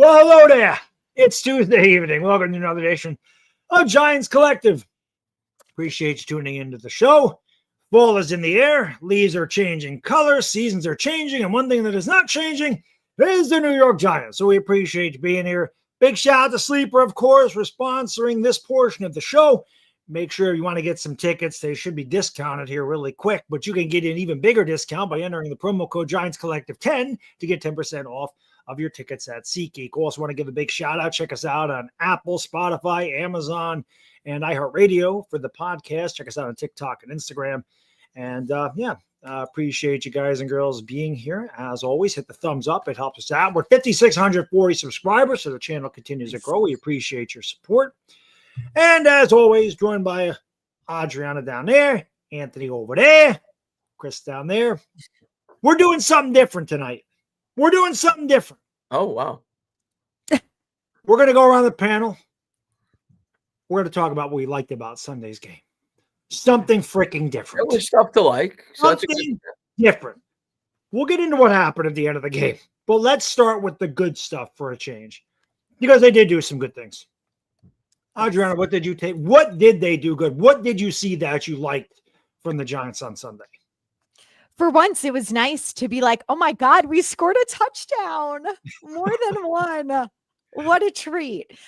Well, hello there. It's Tuesday evening. Welcome to another edition of Giants Collective. Appreciate you tuning into the show. Fall is in the air. Leaves are changing colors. Seasons are changing. And one thing that is not changing is the New York Giants. So we appreciate you being here. Big shout out to Sleeper, of course, for sponsoring this portion of the show. Make sure you want to get some tickets. They should be discounted here really quick, but you can get an even bigger discount by entering the promo code Giants Collective 10 to get 10% off of your tickets at SeatGeek. Also want to give a big shout out. Check us out on Apple, Spotify, Amazon, and iHeartRadio for the podcast. Check us out on TikTok and Instagram. And appreciate you guys and girls being here. As always, hit the thumbs up. It helps us out. We're 5,640 subscribers, so the channel continues to grow. We appreciate your support. And as always, joined by Adriana down there, Anthony over there, Chris down there. We're doing something different tonight. We're doing something different. Oh, wow. We're going to go around the panel. We're going to talk about what we liked about Sunday's game. Something freaking different. There was stuff to like. So Something different. We'll get into what happened at the end of the game. But let's start with the good stuff for a change. Because they did do some good things. Adriana, what did you take? What did they do good? What did you see that you liked from the Giants on Sunday? For once, it was nice to be like, oh my God, we scored a touchdown. More than one. What a treat.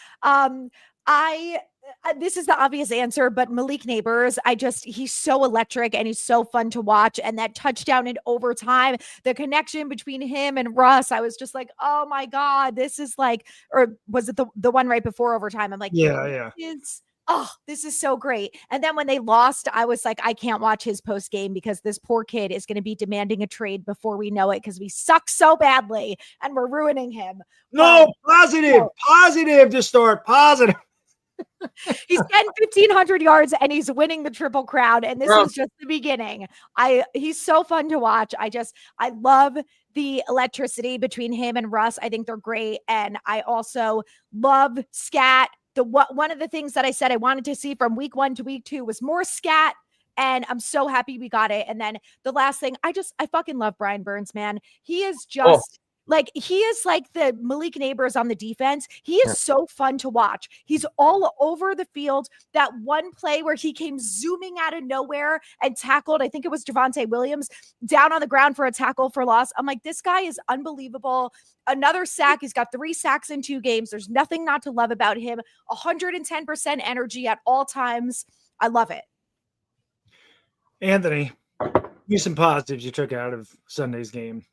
This is the obvious answer, but Malik Neighbors, he's so electric and he's so fun to watch. And that touchdown in overtime, the connection between him and Russ, I was just like, oh my God, this is like, or was it the one right before overtime? I'm like, yeah. This is so great. And then when they lost, I was like, I can't watch his post game because this poor kid is going to be demanding a trade before we know it because we suck so badly and we're ruining him. No, positive to start, positive. He's getting 1,500 yards and he's winning the Triple Crown. And this is just the beginning. He's so fun to watch. I love the electricity between him and Russ. I think they're great. And I also love Scat. One of the things that I said I wanted to see from week 1 to week 2 was more Scat. And I'm so happy we got it. And then the last thing, I fucking love Brian Burns, man. He is just he is like the Malik Neighbors on the defense. He is so fun to watch. He's all over the field. That one play where he came zooming out of nowhere and tackled, I think it was Javonte Williams, down on the ground for a tackle for loss. I'm like, this guy is unbelievable. Another sack. He's got 3 sacks in 2 games. There's nothing not to love about him. 110% energy at all times. I love it. Anthony, give some positives you took out of Sunday's game.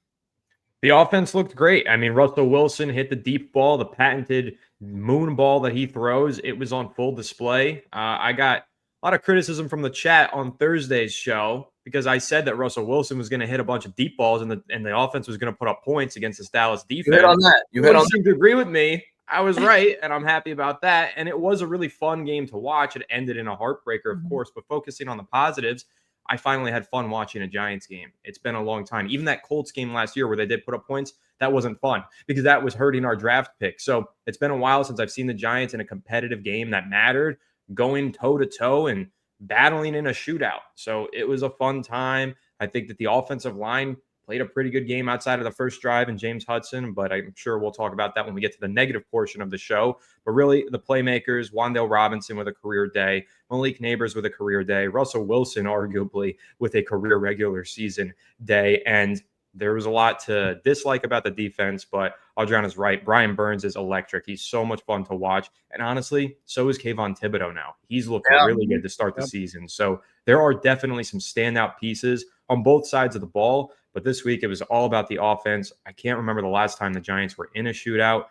The offense looked great. I mean, Russell Wilson hit the deep ball, the patented moon ball that he throws. It was on full display. I got a lot of criticism from the chat on Thursday's show because I said that Russell Wilson was going to hit a bunch of deep balls and the offense was going to put up points against this Dallas defense. You hit on that. You seem to agree with me. I was right, and I'm happy about that. And it was a really fun game to watch. It ended in a heartbreaker, of course, but focusing on the positives, I finally had fun watching a Giants game. It's been a long time. Even that Colts game last year where they did put up points, that wasn't fun because that was hurting our draft pick. So it's been a while since I've seen the Giants in a competitive game that mattered, going toe-to-toe and battling in a shootout. So it was a fun time. I think that the offensive line played a pretty good game outside of the first drive and James Hudson, but I'm sure we'll talk about that when we get to the negative portion of the show. But really, the playmakers, Wan'Dale Robinson with a career day, Malik Neighbors with a career day, Russell Wilson arguably with a career regular season day. And there was a lot to dislike about the defense, but Adriana's right. Brian Burns is electric. He's so much fun to watch. And honestly, so is Kayvon Thibodeau now. He's looking really good to start the season. So there are definitely some standout pieces on both sides of the ball. But this week, it was all about the offense. I can't remember the last time the Giants were in a shootout,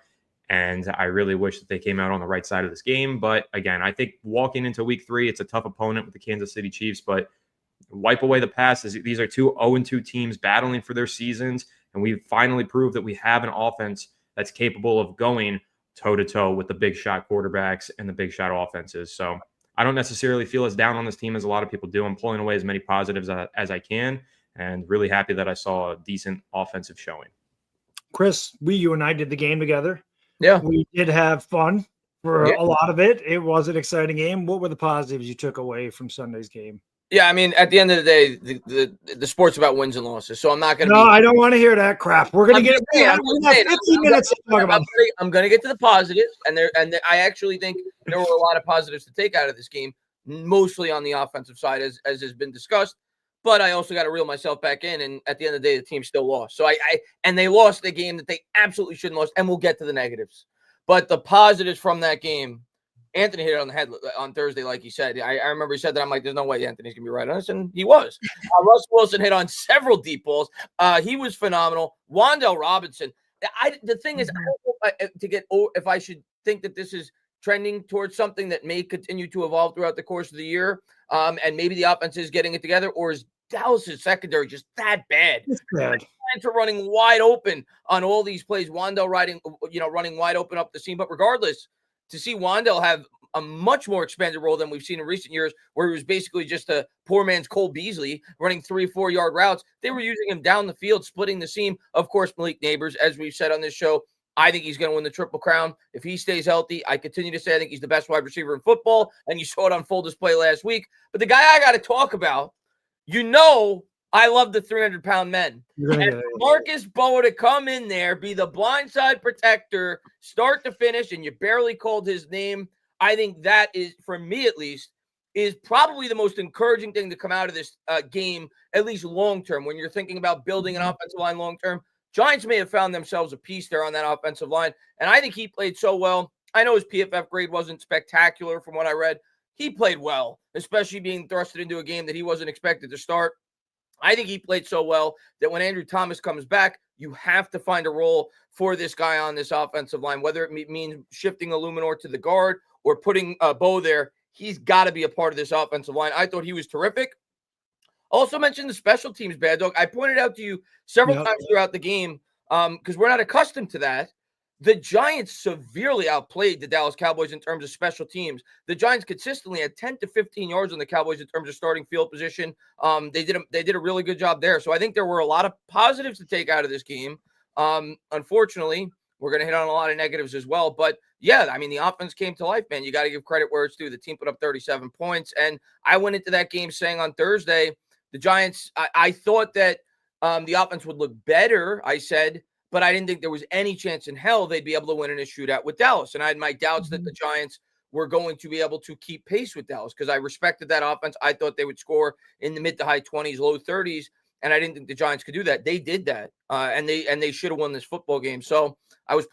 and I really wish that they came out on the right side of this game. But again, I think walking into week 3, it's a tough opponent with the Kansas City Chiefs, but wipe away the past. These are 2 0-2 teams battling for their seasons, and we've finally proved that we have an offense that's capable of going toe-to-toe with the big shot quarterbacks and the big shot offenses. So I don't necessarily feel as down on this team as a lot of people do. I'm pulling away as many positives as I can, and really happy that I saw a decent offensive showing. Chris, you and I did the game together. Yeah. We did have fun for a lot of it. It was an exciting game. What were the positives you took away from Sunday's game? Yeah, I mean, at the end of the day, the sport's about wins and losses. So I'm not going to. No, I don't want to hear that crap. We're going to get. We have 15 minutes to talk about. I'm going to get to the positives, and I actually think there were a lot of positives to take out of this game, mostly on the offensive side, as has been discussed. But I also got to reel myself back in, and at the end of the day, the team still lost. So and they lost the game that they absolutely shouldn't have lost, and we'll get to the negatives. But the positives from that game. Anthony hit it on the head on Thursday, like he said. I remember he said that. I'm like, there's no way Anthony's going to be right on this, and he was. Russ Wilson hit on several deep balls. He was phenomenal. Wan'Dale Robinson. The thing is, I don't know if I should think that this is trending towards something that may continue to evolve throughout the course of the year, and maybe the offense is getting it together, or is Dallas's secondary just that bad? It's bad. To running wide open on all these plays. Wan'Dale running wide open up the seam, but regardless, to see Wan'Dale have a much more expanded role than we've seen in recent years, where he was basically just a poor man's Cole Beasley running 3-4 yard routes. They were using him down the field, splitting the seam. Of course, Malik Neighbors, as we've said on this show, I think he's going to win the Triple Crown if he stays healthy. I continue to say I think he's the best wide receiver in football, and you saw it on full display last week. But the guy I got to talk about, I love the 300-pound men. And Marcus Boa to come in there, be the blindside protector, start to finish, and you barely called his name. I think that is, for me at least, is probably the most encouraging thing to come out of this game, at least long-term. When you're thinking about building an offensive line long-term, Giants may have found themselves a piece there on that offensive line, and I think he played so well. I know his PFF grade wasn't spectacular from what I read. He played well, especially being thrusted into a game that he wasn't expected to start. I think he played so well that when Andrew Thomas comes back, you have to find a role for this guy on this offensive line, whether it means shifting Illuminor to the guard or putting Bo there. He's got to be a part of this offensive line. I thought he was terrific. Also mentioned the special teams, Baddog. I pointed out to you several times throughout the game because we're not accustomed to that. The Giants severely outplayed the Dallas Cowboys in terms of special teams. The Giants consistently had 10 to 15 yards on the Cowboys in terms of starting field position. They did a really good job there. So I think there were a lot of positives to take out of this game. Unfortunately, we're going to hit on a lot of negatives as well. But, yeah, I mean, the offense came to life, man. You got to give credit where it's due. The team put up 37 points. And I went into that game saying on Thursday, the Giants, I thought that the offense would look better, I said, but I didn't think there was any chance in hell they'd be able to win in a shootout with Dallas. And I had my doubts that the Giants were going to be able to keep pace with Dallas because I respected that offense. I thought they would score in the mid to high 20s, low 30s, and I didn't think the Giants could do that. They did that, and they should have won this football game. So I was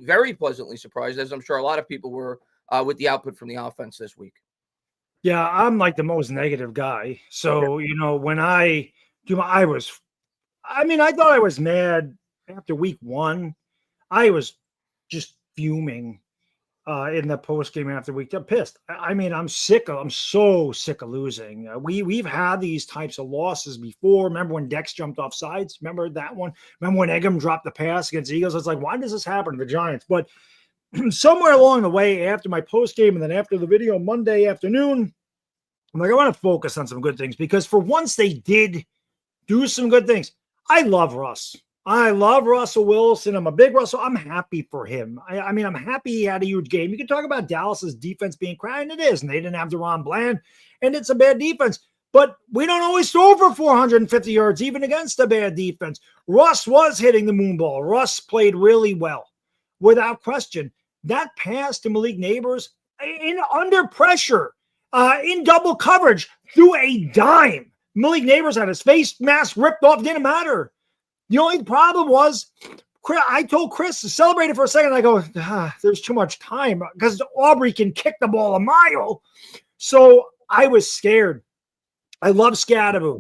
very pleasantly surprised, as I'm sure a lot of people were, with the output from the offense this week. Yeah, I'm like the most negative guy. So, when I thought I was mad after week one. I was just fuming in the post game after week. I'm pissed. I'm so sick of losing. We've had these types of losses before. Remember when Dex jumped off sides? Remember that one? Remember when Eggum dropped the pass against the Eagles? It's like, why does this happen to the Giants? But somewhere along the way, after my post game and then after the video Monday afternoon, I'm like, I want to focus on some good things because for once they did do some good things. I love Russ. I love Russell Wilson. I'm a big Russell. I'm happy for him. I'm happy he had a huge game. You can talk about Dallas's defense being cracked, and it is, and they didn't have DeRon Bland, and it's a bad defense. But we don't always throw for 450 yards, even against a bad defense. Russ was hitting the moon ball. Russ played really well, without question. That pass to Malik Neighbors, under pressure, in double coverage, threw a dime. Malik Neighbors had his face mask ripped off. Didn't matter. The only problem was, I told Chris to celebrate it for a second. I go, there's too much time because Aubrey can kick the ball a mile. So I was scared. I love Scadaboo.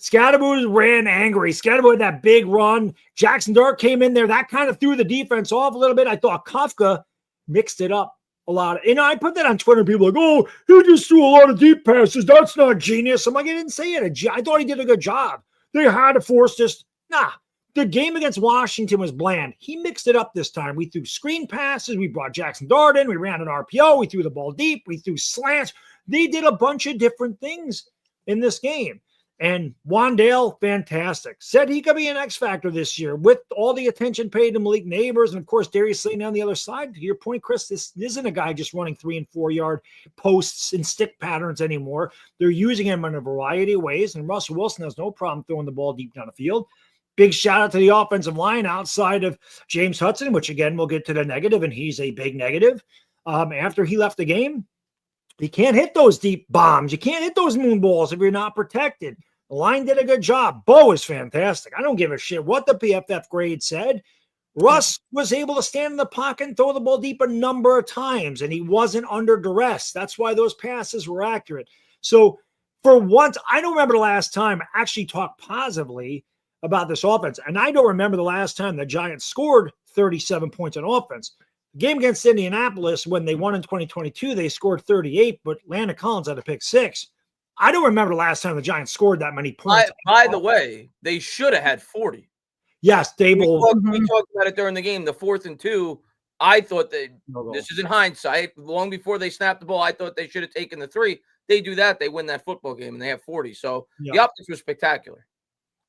Scadaboo ran angry. Scadaboo had that big run. Jackson Dart came in there. That kind of threw the defense off a little bit. I thought Kafka mixed it up a lot. I put that on Twitter. People like, oh, he just threw a lot of deep passes. That's not genius. I'm like, I didn't say it. I thought he did a good job. They had to force this. Nah. The game against Washington was bland. He mixed it up this time. We threw screen passes. We brought Jackson Dart in. We ran an RPO. We threw the ball deep. We threw slants. They did a bunch of different things in this game. And Wandale, fantastic. Said he could be an X factor this year with all the attention paid to Malik Neighbors. And of course, Darius Slayton on the other side. To your point, Chris, this isn't a guy just running 3 and 4 yard posts and stick patterns anymore. They're using him in a variety of ways. And Russell Wilson has no problem throwing the ball deep down the field. Big shout out to the offensive line outside of James Hudson, which again, we'll get to the negative, and he's a big negative. After he left the game, you can't hit those deep bombs. You can't hit those moon balls if you're not protected. The line did a good job. Bo is fantastic. I don't give a shit what the PFF grade said. Russ was able to stand in the pocket and throw the ball deep a number of times, and he wasn't under duress. That's why those passes were accurate. So for once, I don't remember the last time I actually talked positively about this offense, and I don't remember the last time the Giants scored 37 points on offense. Game against Indianapolis, when they won in 2022, they scored 38, but Landon Collins had a pick 6. I don't remember the last time the Giants scored that many points. By the way, they should have had 40. Yes, Dable. We talked about it during the game. The 4th and 2, I thought this is in hindsight. Long before they snapped the ball, I thought they should have taken the 3. They do that, they win that football game, and they have 40. So the offense was spectacular.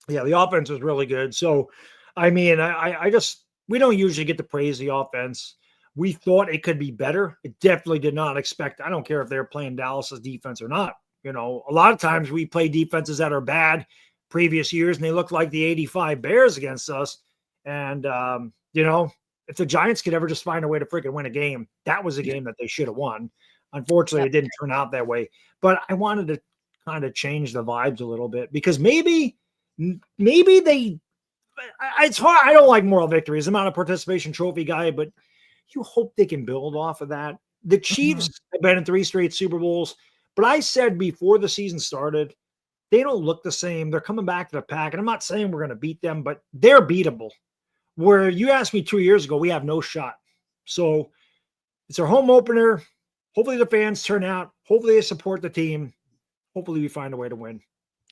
Yeah, the offense was really good. So, I mean, I just we don't usually get to praise the offense. We thought it could be better. It definitely did not expect. I don't care if they're playing Dallas's defense or not. You know, a lot of times we play defenses that are bad previous years, and they look like the 85 Bears against us. And, you know, if the Giants could ever just find a way to freaking win a game, that was a game that they should have won. Unfortunately, it didn't turn out that way. But I wanted to kind of change the vibes a little bit because maybe they – it's hard. I don't like moral victories. I'm not a participation trophy guy, but – you hope they can build off of that. The Chiefs have been in 3 straight Super Bowls, but I said before the season started, they don't look the same. They're coming back to the pack, and I'm not saying we're going to beat them, but they're beatable. Where you asked me 2 years ago, we have no shot. So it's our home opener. Hopefully the fans turn out. Hopefully they support the team. Hopefully we find a way to win.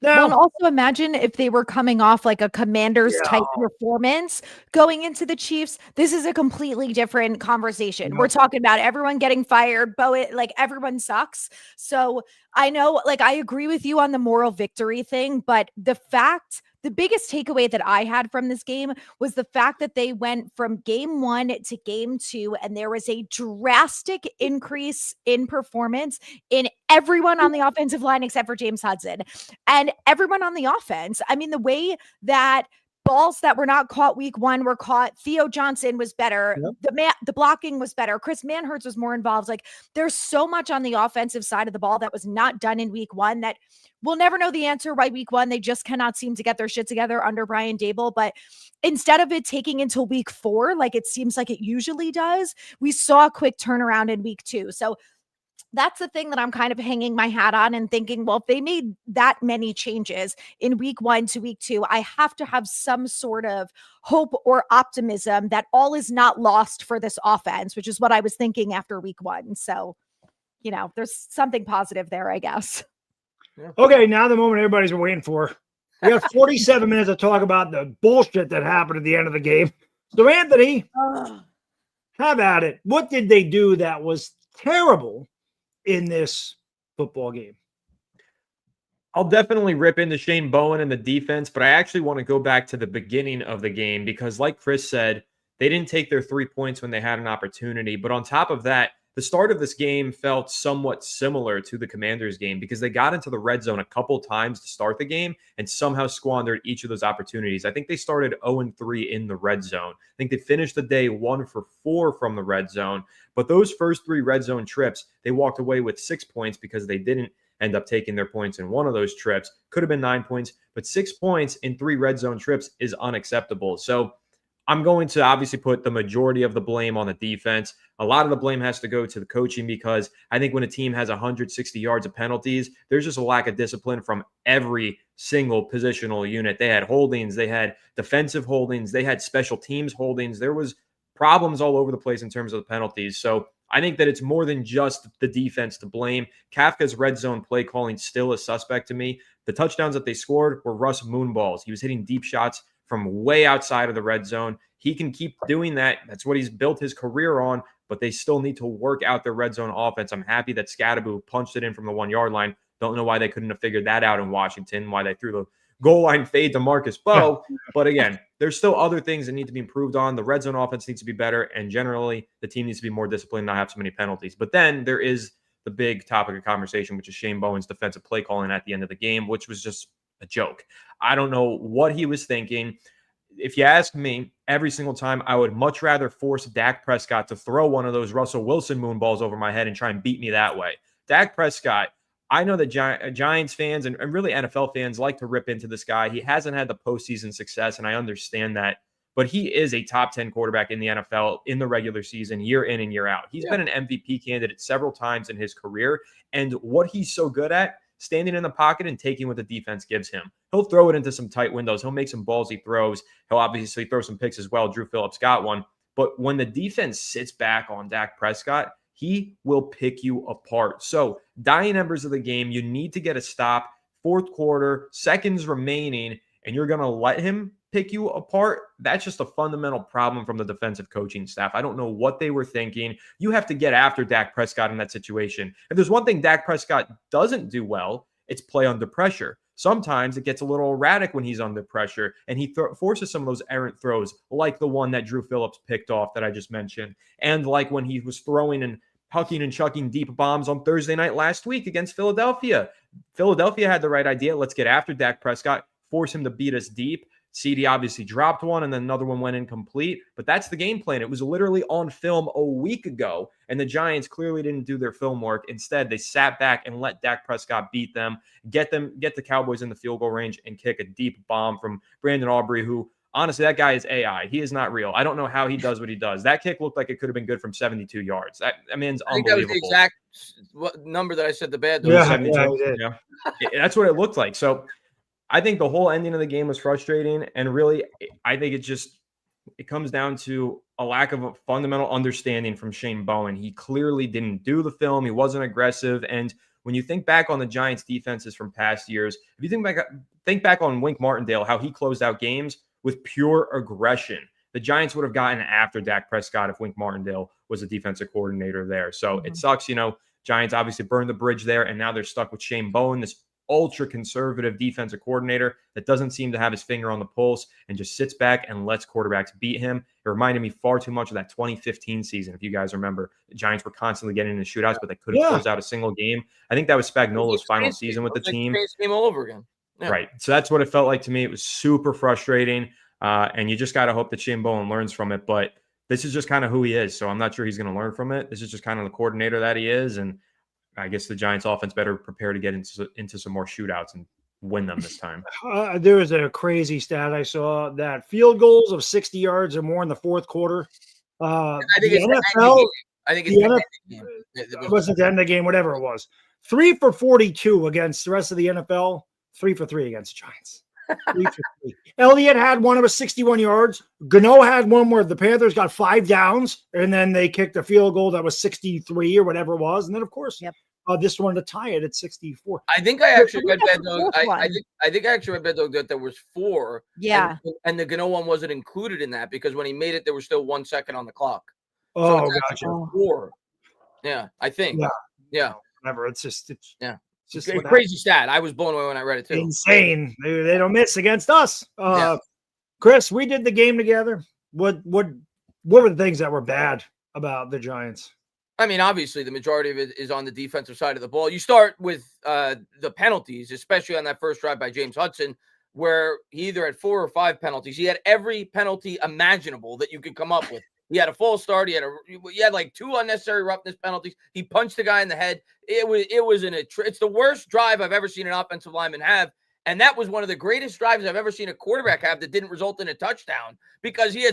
Now, well, and also imagine if they were coming off like a Commanders type performance going into the Chiefs. This is a completely different conversation. We're talking about everyone getting fired, like everyone sucks. So I know, like, I agree with you on the moral victory thing, but the biggest takeaway that I had from this game was the fact that they went from game 1 to game 2, and there was a drastic increase in performance in everyone on the offensive line except for James Hudson. And everyone on the offense, I mean, the way that balls that were not caught week 1 were caught. Theo Johnson was better. Yep. The blocking was better. Chris Manhertz was more involved. Like, there's so much on the offensive side of the ball that was not done in week 1 that we'll never know the answer why week 1. They just cannot seem to get their shit together under Brian Dable. But instead of it taking until week 4, like it seems like it usually does, we saw a quick turnaround in week 2. So that's the thing that I'm kind of hanging my hat on and thinking, well, if they made that many changes in week 1 to week 2, I have to have some sort of hope or optimism that all is not lost for this offense, which is what I was thinking after week 1. So, you know, there's something positive there, I guess. Okay, now the moment everybody's been waiting for. We have 47 minutes to talk about the bullshit that happened at the end of the game. So, Anthony, have at it. What did they do that was terrible in this football game? I'll definitely rip into Shane Bowen and the defense, but I actually want to go back to the beginning of the game because, like Chris said, they didn't take their 3 points when they had an opportunity. But on top of that, the start of this game felt somewhat similar to the Commanders game because they got into the red zone a couple times to start the game and somehow squandered each of those opportunities. I think they started 0-3 in the red zone. I think they finished the day 1 for 4 from the red zone. But those first 3 red zone trips, they walked away with 6 points because they didn't end up taking their points in one of those trips. Could have been 9 points, but 6 points in 3 red zone trips is unacceptable. So I'm going to obviously put the majority of the blame on the defense. A lot of the blame has to go to the coaching because I think when a team has 160 yards of penalties, there's just a lack of discipline from every single positional unit. They had holdings, they had defensive holdings, they had special teams holdings. There was problems all over the place in terms of the penalties. So I think that it's more than just the defense to blame. Kafka's red zone play calling still a suspect to me. The touchdowns that they scored were Russ moonballs. He was hitting deep shots from way outside of the red zone. He can keep doing that. That's what he's built his career on, but they still need to work out their red zone offense. I'm happy that Scadaboo punched it in from the 1 yard line. Don't know why they couldn't have figured that out in Washington, why they threw the goal line fade to Marcus Bowe. But again, there's still other things that need to be improved on. The red zone offense needs to be better, and generally the team needs to be more disciplined, not have so many penalties. But then there is the big topic of conversation, which is Shane Bowen's defensive play calling at the end of the game, which was just a joke. I don't know what he was thinking. If you ask me, every single time I would much rather force Dak Prescott to throw one of those Russell Wilson moon balls over my head and try and beat me that way. Dak Prescott, I know that Giants fans and really NFL fans like to rip into this guy. He hasn't had the postseason success, and I understand that. But he is a top 10 quarterback in the NFL in the regular season, year in and year out. He's been an MVP candidate several times in his career. And what he's so good at, standing in the pocket and taking what the defense gives him. He'll throw it into some tight windows. He'll make some ballsy throws. He'll obviously throw some picks as well. Drew Phillips got one. But when the defense sits back on Dak Prescott, he will pick you apart. So dying embers of the game, you need to get a stop. Fourth quarter, seconds remaining, and you're going to let him pick you apart. That's just a fundamental problem from the defensive coaching staff. I don't know what they were thinking. You have to get after Dak Prescott in that situation. If there's one thing Dak Prescott doesn't do well, it's play under pressure. Sometimes it gets a little erratic when he's under pressure, and he forces some of those errant throws, like the one that Drew Phillips picked off that I just mentioned, and like when he was throwing and hucking and chucking deep bombs on Thursday night last week against Philadelphia. Philadelphia had the right idea. Let's get after Dak Prescott, force him to beat us deep. CD obviously dropped one, and then another one went incomplete. But that's the game plan. It was literally on film a week ago, and the Giants clearly didn't do their film work. Instead, they sat back and let Dak Prescott beat them, get the Cowboys in the field goal range, and kick a deep bomb from Brandon Aubrey, who, honestly, that guy is AI. He is not real. I don't know how he does what he does. That kick looked like it could have been good from 72 yards. That man's unbelievable. That was the exact number that I said the bad. Yeah. That's what it looked like. So I think the whole ending of the game was frustrating, and really, I think it comes down to a lack of a fundamental understanding from Shane Bowen. He clearly didn't do the film. He wasn't aggressive. And when you think back on the Giants' defenses from past years, if you think back on Wink Martindale, how he closed out games with pure aggression, the Giants would have gotten after Dak Prescott if Wink Martindale was the defensive coordinator there. So it sucks, Giants obviously burned the bridge there, and now they're stuck with Shane Bowen, this ultra conservative defensive coordinator that doesn't seem to have his finger on the pulse and just sits back and lets quarterbacks beat him. It reminded me far too much of that 2015 season. If you guys remember, the Giants were constantly getting into shootouts, but they couldn't close out a single game. I think that was Spagnuolo's final season with the team. Game all over again. Yeah. Right. So that's what it felt like to me. It was super frustrating. And you just got to hope that Shane Bowen learns from it. But this is just kind of who he is. So I'm not sure he's going to learn from it. This is just kind of the coordinator that he is. And I guess the Giants offense better prepare to get into some more shootouts and win them this time. There was a crazy stat I saw that field goals of 60 yards or more in the fourth quarter. I think it's NFL. I think it's the game. It wasn't the end of the game, whatever it was. 3 for 42 against the rest of the NFL. 3 for 3 against the Giants. 3 for 3. Elliott had one of 61 yards. Gano had one where the Panthers got 5 downs, and then they kicked a field goal that was 63 or whatever it was. And then, of course, this one to tie it at 64. I think I actually read Baddog. I think I actually read Baddog that there was 4. Yeah. And the Gano one wasn't included in that because when he made it, there was still 1 second on the clock. Oh, so gotcha. 4. Yeah, I think. Yeah. Whatever. It's just a crazy stat. I was blown away when I read it too. Insane. They don't miss against us. Chris, we did the game together. What were the things that were bad about the Giants? I mean, obviously, the majority of it is on the defensive side of the ball. You start with the penalties, especially on that first drive by James Hudson, where he either had 4 or 5 penalties. He had every penalty imaginable that you could come up with. He had a false start. He had like 2 unnecessary roughness penalties. He punched the guy in the head. It's the worst drive I've ever seen an offensive lineman have. And that was one of the greatest drives I've ever seen a quarterback have that didn't result in a touchdown because he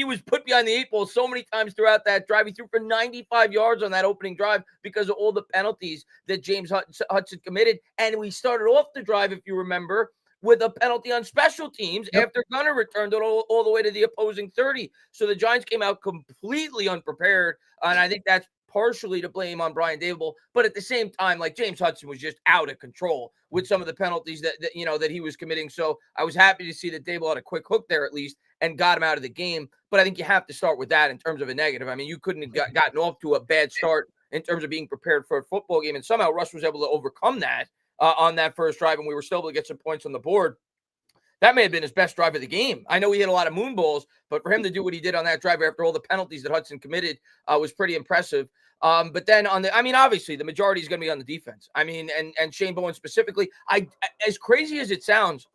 was put behind the 8 ball so many times throughout that drive. He threw for 95 yards on that opening drive because of all the penalties that James Hudson committed. And we started off the drive, if you remember, with a penalty on special teams after Gunner returned it all the way to the opposing 30. So the Giants came out completely unprepared, and I think that's partially to blame on Brian Daboll. But at the same time, like James Hudson was just out of control with some of the penalties that he was committing. So I was happy to see that Daboll had a quick hook there at least and got him out of the game. But I think you have to start with that in terms of a negative. I mean, you couldn't have gotten off to a bad start in terms of being prepared for a football game. And somehow Russ was able to overcome that on that first drive, and we were still able to get some points on the board. That may have been his best drive of the game. I know he hit a lot of moon balls, but for him to do what he did on that drive after all the penalties that Hudson committed was pretty impressive. But then obviously the majority is going to be on the defense. And Shane Bowen specifically, as crazy as it sounds,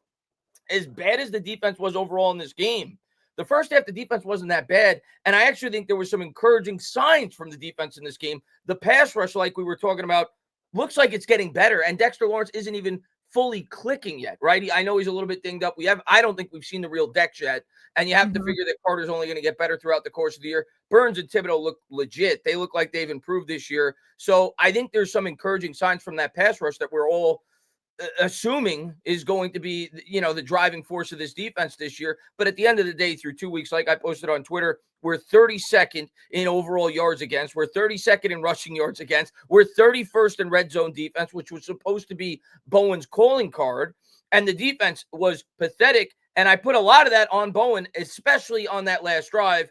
as bad as the defense was overall in this game, the first half, the defense wasn't that bad. And I actually think there were some encouraging signs from the defense in this game. The pass rush, like we were talking about, looks like it's getting better. And Dexter Lawrence isn't even fully clicking yet, right? I know he's a little bit dinged up. I don't think we've seen the real Dex yet. And you have to figure that Carter's only going to get better throughout the course of the year. Burns and Thibodeau look legit. They look like they've improved this year. So I think there's some encouraging signs from that pass rush that we're all assuming is going to be, the driving force of this defense this year. But at the end of the day, through 2 weeks, like I posted on Twitter, we're 32nd in overall yards against. We're 32nd in rushing yards against. We're 31st in red zone defense, which was supposed to be Bowen's calling card. And the defense was pathetic. And I put a lot of that on Bowen, especially on that last drive.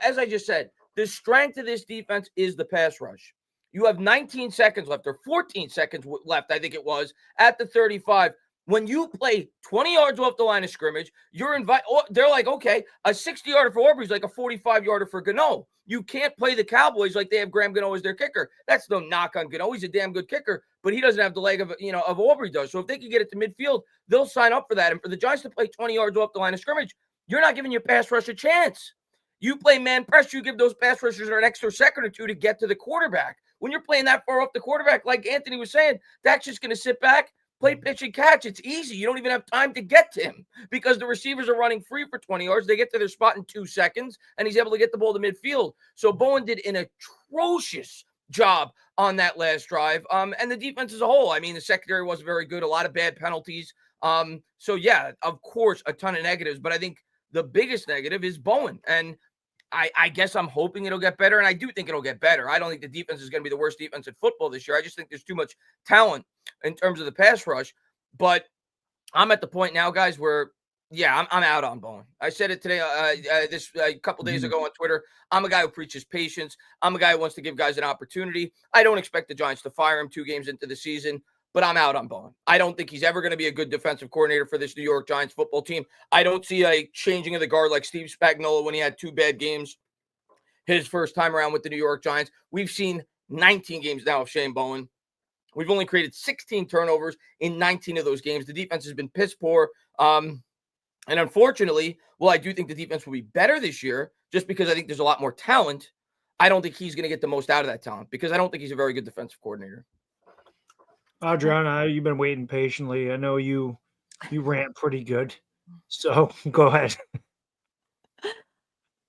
As I just said, the strength of this defense is the pass rush. You have 19 seconds left, or 14 seconds left, I think it was, at the 35. When you play 20 yards off the line of scrimmage, they're like, okay, a 60-yarder for Aubrey is like a 45-yarder for Gano. You can't play the Cowboys like they have Graham Gano as their kicker. That's no knock on Gano. He's a damn good kicker, but he doesn't have the leg of Aubrey does. So if they can get it to midfield, they'll sign up for that. And for the Giants to play 20 yards off the line of scrimmage, you're not giving your pass rush a chance. You play man press, you give those pass rushers an extra second or two to get to the quarterback. When you're playing that far off the quarterback, like Anthony was saying, that's just going to sit back, play pitch and catch. It's easy. You don't even have time to get to him because the receivers are running free for 20 yards. They get to their spot in 2 seconds, and he's able to get the ball to midfield. So Bowen did an atrocious job on that last drive. And the defense as a whole, the secondary wasn't very good. A lot of bad penalties. So, yeah, of course, a ton of negatives. But I think the biggest negative is Bowen. And I guess I'm hoping it'll get better, and I do think it'll get better. I don't think the defense is going to be the worst defense in football this year. I just think there's too much talent in terms of the pass rush. But I'm at the point now, guys, where, yeah, I'm out on Bowen. I said it today, a couple days ago on Twitter. I'm a guy who preaches patience. I'm a guy who wants to give guys an opportunity. I don't expect the Giants to fire him 2 games into the season, but I'm out on Bowen. I don't think he's ever going to be a good defensive coordinator for this New York Giants football team. I don't see a changing of the guard like Steve Spagnuolo when he had 2 bad games his first time around with the New York Giants. We've seen 19 games now of Shane Bowen. We've only created 16 turnovers in 19 of those games. The defense has been piss poor. And unfortunately, I do think the defense will be better this year just because I think there's a lot more talent. I don't think he's going to get the most out of that talent because I don't think he's a very good defensive coordinator. Adriana, you've been waiting patiently. I know you rant pretty good, so go ahead.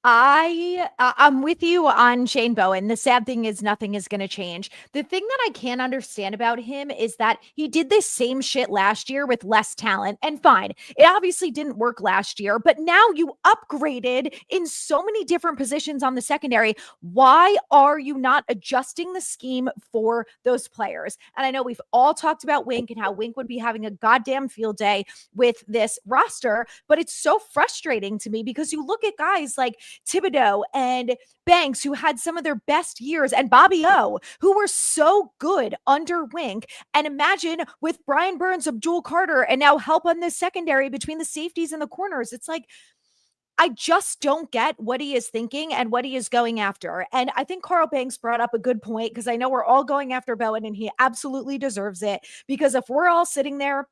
I'm with you on Shane Bowen. The sad thing is nothing is going to change. The thing that I can't understand about him is that he did this same shit last year with less talent, and fine. It obviously didn't work last year, but now you upgraded in so many different positions on the secondary. Why are you not adjusting the scheme for those players? And I know we've all talked about Wink and how Wink would be having a goddamn field day with this roster, but it's so frustrating to me because you look at guys like Thibodeau and Banks, who had some of their best years, and Bobby O, who were so good under Wink. And imagine with Brian Burns, Abdul Carter, and now help on this secondary between the safeties and the corners. It's like, I just don't get what he is thinking and what he is going after. And I think Carl Banks brought up a good point because I know we're all going after Bowen and he absolutely deserves it. Because if we're all sitting there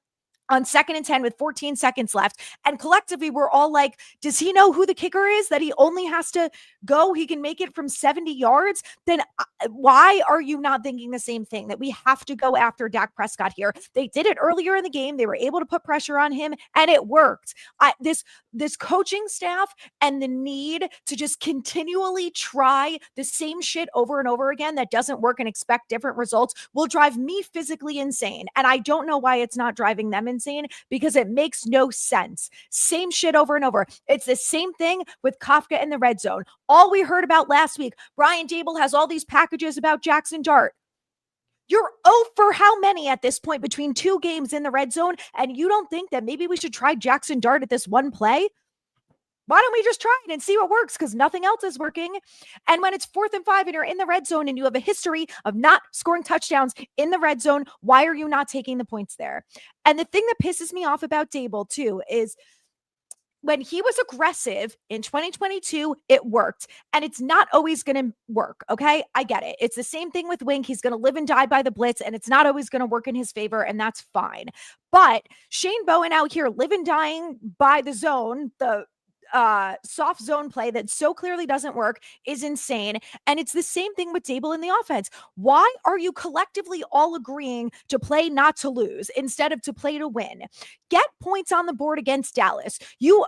on 2nd and 10 with 14 seconds left, and collectively we're all like, does he know who the kicker is, that he only has to go, he can make it from 70 yards? Then why are you not thinking the same thing, that we have to go after Dak Prescott here? They did it earlier in the game. They were able to put pressure on him, and it worked. This coaching staff and the need to just continually try the same shit over and over again that doesn't work and expect different results will drive me physically insane. And I don't know why it's not driving them insane, because it makes no sense. Same shit over and over. It's the same thing with Kafka in the red zone. All we heard about last week, Brian Dable has all these packages about Jackson Dart. You're 0 for how many at this point between 2 games in the red zone, and you don't think that maybe we should try Jackson Dart at this one play? Why don't we just try it and see what works? Because nothing else is working. And when it's 4th and 5 and you're in the red zone and you have a history of not scoring touchdowns in the red zone, why are you not taking the points there? And the thing that pisses me off about Dable too is when he was aggressive in 2022, it worked. And it's not always going to work. Okay. I get it. It's the same thing with Wink. He's going to live and die by the blitz, and it's not always going to work in his favor. And that's fine. But Shane Bowen out here live and dying by the zone, the soft zone play that so clearly doesn't work is insane. And it's the same thing with Dable in the offense. Why are you collectively all agreeing to play not to lose instead of to play to win? Get points on the board against Dallas. You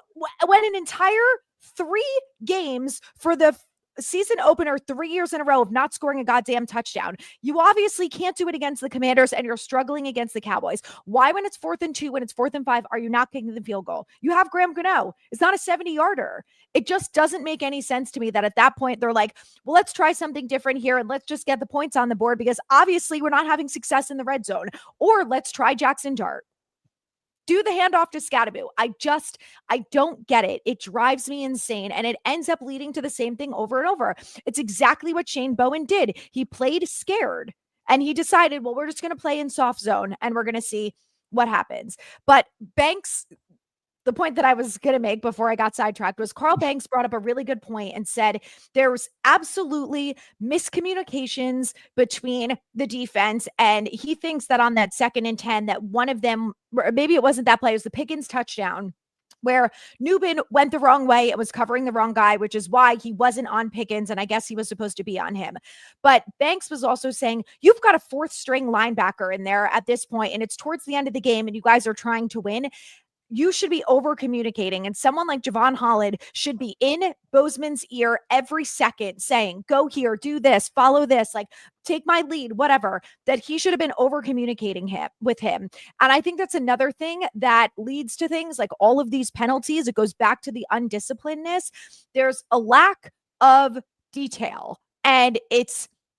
went an entire 3 games for the season opener 3 years in a row of not scoring a goddamn touchdown. You obviously can't do it against the Commanders, and you're struggling against the Cowboys. Why, when it's 4th and 2, when it's 4th and 5, are you not kicking the field goal? You have Graham Gano. It's not a 70-yarder. It just doesn't make any sense to me that at that point they're like, well, let's try something different here and let's just get the points on the board because obviously we're not having success in the red zone. Or let's try Jackson Dart. Do the handoff to Scatterbo. I don't get it. It drives me insane. And it ends up leading to the same thing over and over. It's exactly what Shane Bowen did. He played scared and he decided, well, we're just going to play in soft zone and we're going to see what happens. But Banks, the point that I was going to make before I got sidetracked was Carl Banks brought up a really good point and said there was absolutely miscommunications between the defense. And he thinks that on that 2nd and 10, that one of them, or maybe it wasn't that play, it was the Pickens touchdown, where Newman went the wrong way and was covering the wrong guy, which is why he wasn't on Pickens. And I guess he was supposed to be on him. But Banks was also saying, you've got a 4th string linebacker in there at this point, and it's towards the end of the game and you guys are trying to win. You should be over communicating, and someone like Javon Holland should be in Bozeman's ear every second saying, go here, do this, follow this, like take my lead, whatever, that he should have been over communicating with him. And I think that's another thing that leads to things like all of these penalties. It goes back to the undisciplinedness. There's a lack of detail, and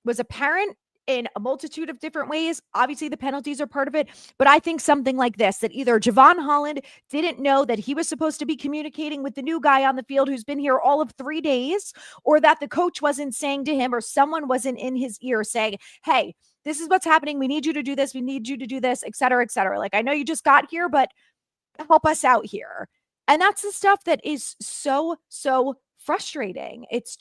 was apparent in a multitude of different ways. Obviously, the penalties are part of it, but I think something like this, that either Javon Holland didn't know that he was supposed to be communicating with the new guy on the field who's been here all of 3 days, or that the coach wasn't saying to him, or someone wasn't in his ear saying, hey, this is what's happening. We need you to do this. We need you to do this, et cetera, et cetera. Like, I know you just got here, but help us out here. And that's the stuff that is so, so frustrating. It's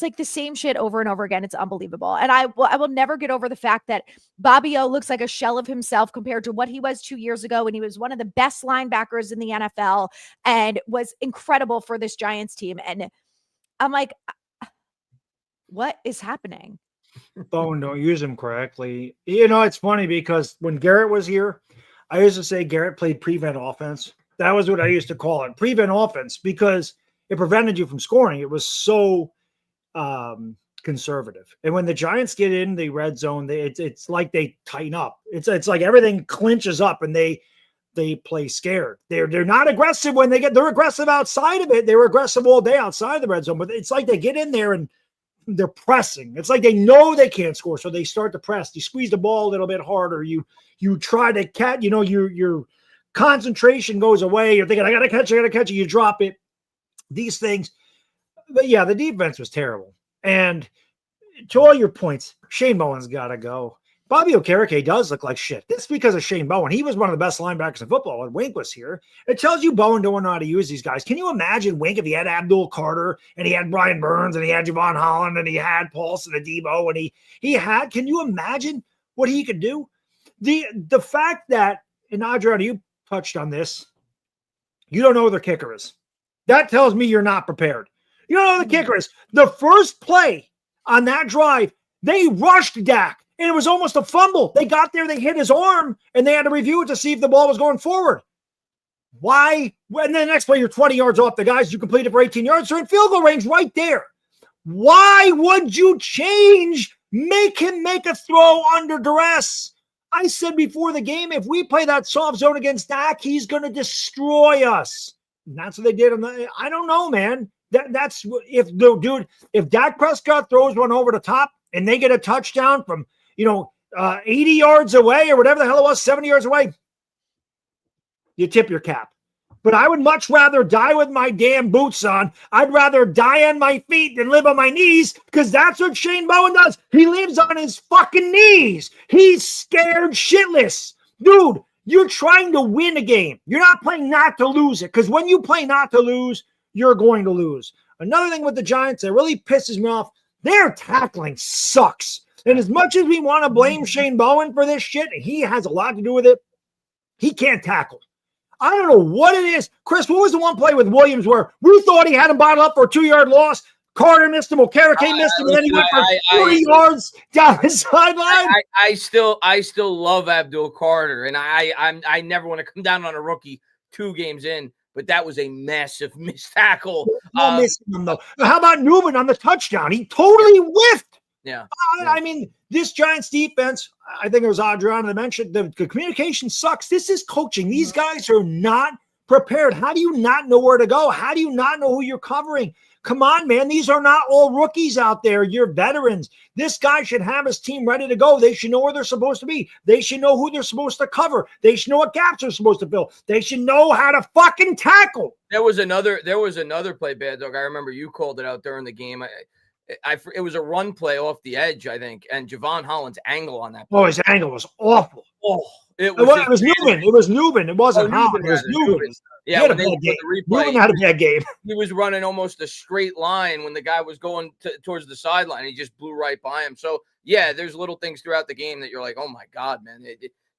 like the same shit over and over again. It's unbelievable. And I will never get over the fact that Bobby O looks like a shell of himself compared to what he was 2 years ago when he was one of the best linebackers in the NFL and was incredible for this Giants team. And I'm like, what is happening? Bowen don't use him correctly. You know, it's funny because when Garrett was here, I used to say Garrett played prevent offense. That was what I used to call it, prevent offense, because it prevented you from scoring. It was so conservative. And when the Giants get in the red zone, it's like they tighten up. It's like everything clinches up and they play scared. They're not aggressive when they're aggressive outside of it. They were aggressive all day outside the red zone, but it's like they get in there and they're pressing. It's like they know they can't score, so they start to press. You squeeze the ball a little bit harder. You try to catch, your concentration goes away. You're thinking, I gotta catch it. You drop it. These things. But yeah, the defense was terrible. And to all your points, Shane Bowen's got to go. Bobby Okereke does look like shit. That's because of Shane Bowen. He was one of the best linebackers in football when Wink was here. It tells you Bowen don't know how to use these guys. Can you imagine Wink if he had Abdul Carter and he had Brian Burns and he had Javon Holland and he had Paulson and Debo and he had, can you imagine what he could do? The fact that, and Adriana, you touched on this, you don't know who their kicker is. That tells me you're not prepared. You don't know who the kicker is. The first play on that drive, they rushed Dak, and it was almost a fumble. They got there, they hit his arm, and they had to review it to see if the ball was going forward. Why? And then the next play, you're 20 yards off the guys. You completed for 18 yards. They're in field goal range right there. Why would you change? Make him make a throw under duress. I said before the game, if we play that soft zone against Dak, he's going to destroy us. And that's what they did. I don't know, man. That's if Dak Prescott throws one over the top and they get a touchdown from 80 yards away or whatever the hell it was, 70 yards away, you tip your cap. but I would much rather die with my damn boots on. I'd rather die on my feet than live on my knees, because that's what Shane Bowen does. He lives on his fucking knees. He's scared shitless. Dude, you're trying to win a game. You're not playing not to lose it, because when you play not to lose, you're going to lose. Another thing with the Giants that really pisses me off, their tackling sucks. And as much as we want to blame Shane Bowen for this shit, he has a lot to do with it. He can't tackle. I don't know what it is. Chris, what was the one play with Williams where we thought he had him bottled up for a 2-yard loss? Carter missed him, Okereke missed him, and then he went for 40 yards down the sideline. I still love Abdul Carter, and I never want to come down on a rookie 2 games in, but that was a massive missed tackle. No missing him, though. How about Newman on the touchdown? He totally whiffed. Yeah. I mean, this Giants defense, I think it was Adriana that mentioned, the communication sucks. This is coaching. These guys are not prepared. How do you not know where to go? How do you not know who you're covering? Come on, man. These are not all rookies out there. You're veterans. This guy should have his team ready to go. They should know where they're supposed to be. They should know who they're supposed to cover. They should know what gaps they're supposed to fill. They should know how to fucking tackle. There was another play, Bad Dog. I remember you called it out during the game. It was a run play off the edge, I think, and Javon Holland's angle on that play. Oh, his angle was awful. Oh, it was Newman. It was Newman. It wasn't Holland. It was Newman. Yeah, when they did the replay, Newman had a bad game. He was running almost a straight line when the guy was going towards the sideline. He just blew right by him. So, yeah, there's little things throughout the game that you're like, oh, my God, man.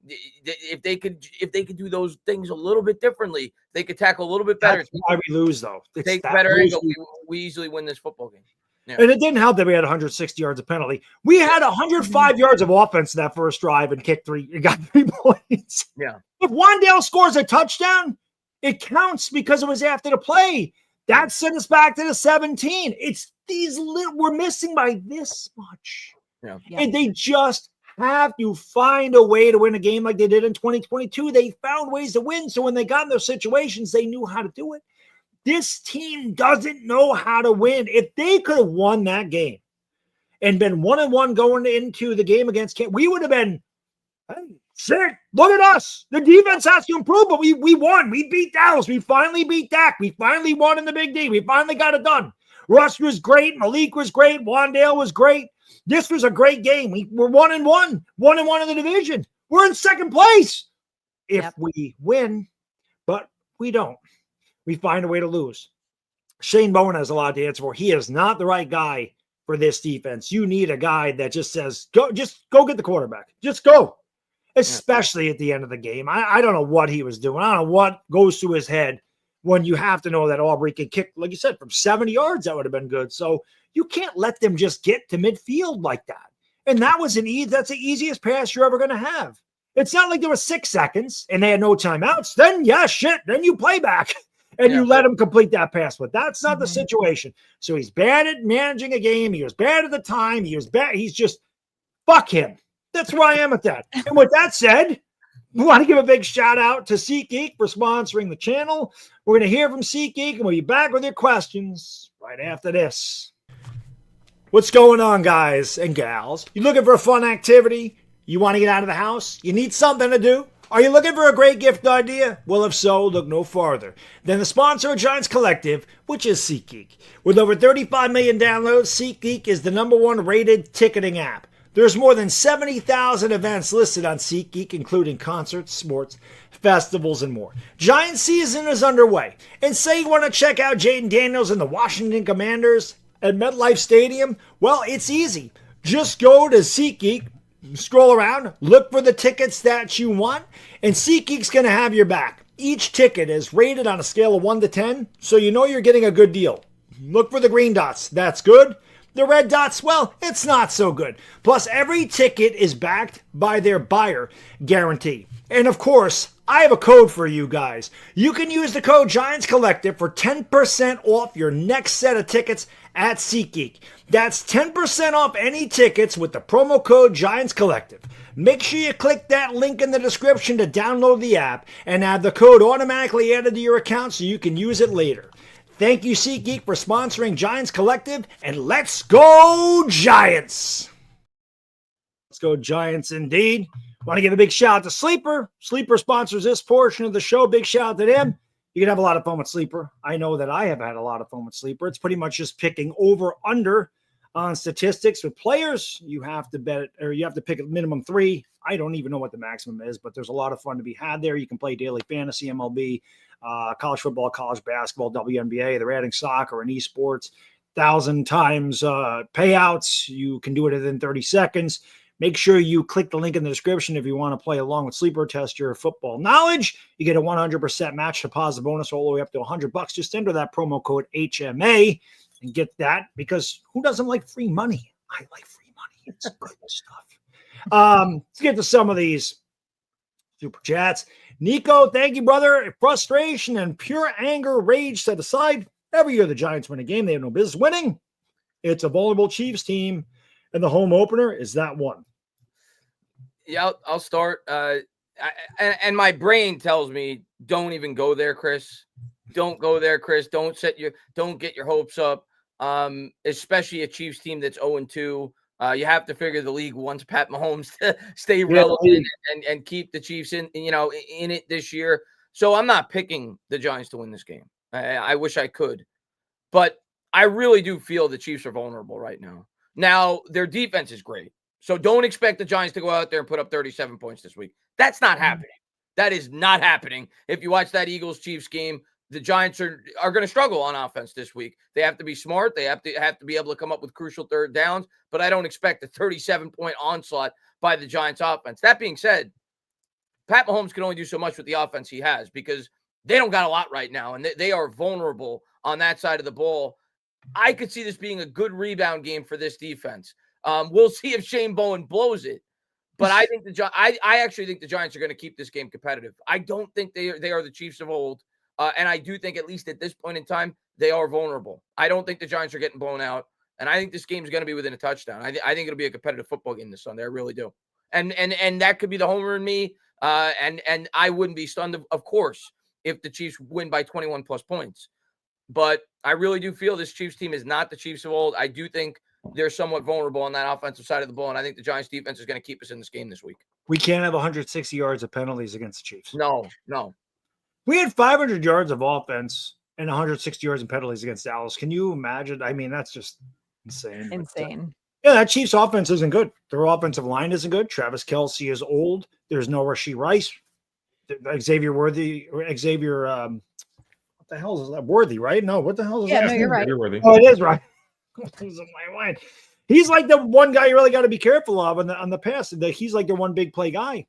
If they could do those things a little bit differently, they could tackle a little bit better. That's why we lose, though. Take better angle. We easily win this football game. Yeah. And it didn't help that we had 160 yards of penalty. We had 105 yards of offense in that first drive and kicked 3. It got 3 points. Yeah. If Wandale scores a touchdown, it counts because it was after the play. That sent us back to the 17. It's these we're missing by this much. Yeah. And they just have to find a way to win a game like they did in 2022. They found ways to win. So when they got in those situations, they knew how to do it. This team doesn't know how to win. If they could have won that game and been 1-1 going into the game against Kent, we would have been, hey, sick. Look at us. The defense has to improve, but we won. We beat Dallas. We finally beat Dak. We finally won in the big D. We finally got it done. Russ was great. Malik was great. Wandale was great. This was a great game. We're 1-1. 1-1 in the division. We're in second place if we win, but we don't. We find a way to lose. Shane Bowen has a lot to answer for. He is not the right guy for this defense. You need a guy that just says, go get the quarterback. Just go. Especially at the end of the game. I don't know what he was doing. I don't know what goes through his head when you have to know that Aubrey can kick, like you said, from 70 yards. That would have been good. So you can't let them just get to midfield like that. And that was that's the easiest pass you're ever going to have. It's not like there was 6 seconds and they had no timeouts. Then, then you play back. And you let him complete that pass. But that's not the situation. So he's bad at managing a game. He was bad at the time. He was bad. He's just, fuck him. That's where I am at that. And with that said, we want to give a big shout out to SeatGeek for sponsoring the channel. We're going to hear from SeatGeek, and we'll be back with your questions right after this. What's going on, guys and gals? You looking for a fun activity? You want to get out of the house? You need something to do? Are you looking for a great gift idea? Well, if so, look no farther than the sponsor of Giants Collective, which is SeatGeek. With over 35 million downloads, SeatGeek is the #1 rated ticketing app. There's more than 70,000 events listed on SeatGeek, including concerts, sports, festivals, and more. Giants season is underway. And say you want to check out Jaden Daniels and the Washington Commanders at MetLife Stadium? Well, it's easy. Just go to SeatGeek, scroll around, look for the tickets that you want, and SeatGeek's going to have your back. Each ticket is rated on a scale of 1 to 10, so you know you're getting a good deal. Look for the green dots. That's good. The red dots, well, it's not so good. Plus, every ticket is backed by their buyer guarantee. And of course, I have a code for you guys. You can use the code Giants Collective for 10% off your next set of tickets at SeatGeek. That's 10% off any tickets with the promo code Giants Collective. Make sure you click that link in the description to download the app and have the code automatically added to your account so you can use it later. Thank you, SeatGeek, for sponsoring Giants Collective, and let's go Giants! Let's go Giants indeed. Want to give a big shout out to Sleeper. Sleeper sponsors this portion of the show. Big shout out to them. You can have a lot of fun with Sleeper. I know that I have had a lot of fun with Sleeper. It's pretty much just picking over under on statistics with players. You have to bet, or you have to pick a minimum 3. I don't even know what the maximum is, but there's a lot of fun to be had there. You can play daily fantasy, MLB, college football, college basketball, WNBA. They're adding soccer and esports. 1,000 times payouts. You can do it within 30 seconds. Make sure you click the link in the description if you want to play along with Sleeper, test your football knowledge. You get a 100% match deposit bonus all the way up to $100. Just enter that promo code HMA and get that, because who doesn't like free money? I like free money. It's good stuff. Let's get to some of these super chats. Nico, thank you, brother. Frustration and pure anger, rage set aside. Every year the Giants win a game they have no business winning. It's a vulnerable Chiefs team, and the home opener is that one. Yeah, I'll start. And my brain tells me, don't even go there, Chris. Don't go there, Chris. Don't get your hopes up. Especially a Chiefs team that's 0-2. You have to figure the league wants Pat Mahomes to stay relevant and keep the Chiefs in it this year. So I'm not picking the Giants to win this game. I wish I could, but I really do feel the Chiefs are vulnerable right now. Now, their defense is great. So don't expect the Giants to go out there and put up 37 points this week. That's not happening. That is not happening. If you watch that Eagles-Chiefs game, the Giants are going to struggle on offense this week. They have to be smart. They have to be able to come up with crucial third downs, but I don't expect a 37-point onslaught by the Giants offense. That being said, Pat Mahomes can only do so much with the offense he has, because they don't got a lot right now, and they are vulnerable on that side of the ball. I could see this being a good rebound game for this defense. We'll see if Shane Bowen blows it, but I think I actually think the Giants are going to keep this game competitive. I don't think they are the Chiefs of old, and I do think, at least at this point in time, they are vulnerable. I don't think the Giants are getting blown out, and I think this game is going to be within a touchdown. I think it'll be a competitive football game this Sunday. I really do, and that could be the homer in me, and I wouldn't be stunned, of course, if the Chiefs win by 21 plus points. But I really do feel this Chiefs team is not the Chiefs of old. I do think they're somewhat vulnerable on that offensive side of the ball, and I think the Giants defense is going to keep us in this game this week. We can't have 160 yards of penalties against the Chiefs. No. We had 500 yards of offense and 160 yards of penalties against Dallas. Can you imagine? I mean, that's just insane. Insane. Yeah, that Chiefs offense isn't good. Their offensive line isn't good. Travis Kelce is old. There's no Rashee Rice. Xavier Worthy, what the hell is that? Worthy, right? No, what the hell is that? Yeah, no, you're right. Worthy. Oh, it is right. It was in my mind. He's like the one guy you really got to be careful of on the pass. He's like the one big play guy.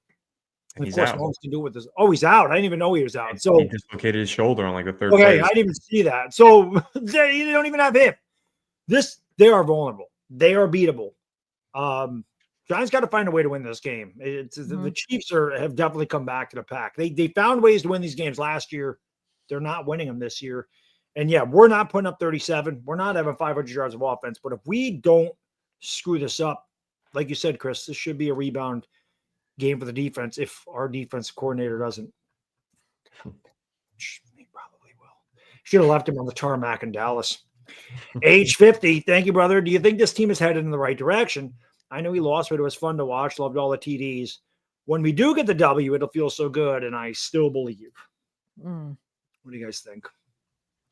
And He's of course, out. Mahomes can do with this. Oh, he's out. I didn't even know he was out. So he dislocated his shoulder on like the third okay, play. I didn't even see that. So they don't even have him. They are vulnerable. They are beatable. Giants got to find a way to win this game. The Chiefs have definitely come back to the pack. They found ways to win these games last year. They're not winning them this year. And yeah, we're not putting up 37. We're not having 500 yards of offense. But if we don't screw this up, like you said, Chris, this should be a rebound game for the defense if our defensive coordinator doesn't. He probably will. Should have left him on the tarmac in Dallas. Age 50. Thank you, brother. Do you think this team is headed in the right direction? I know he lost, but it was fun to watch. Loved all the TDs. When we do get the W, it'll feel so good, and I still believe. What do you guys think?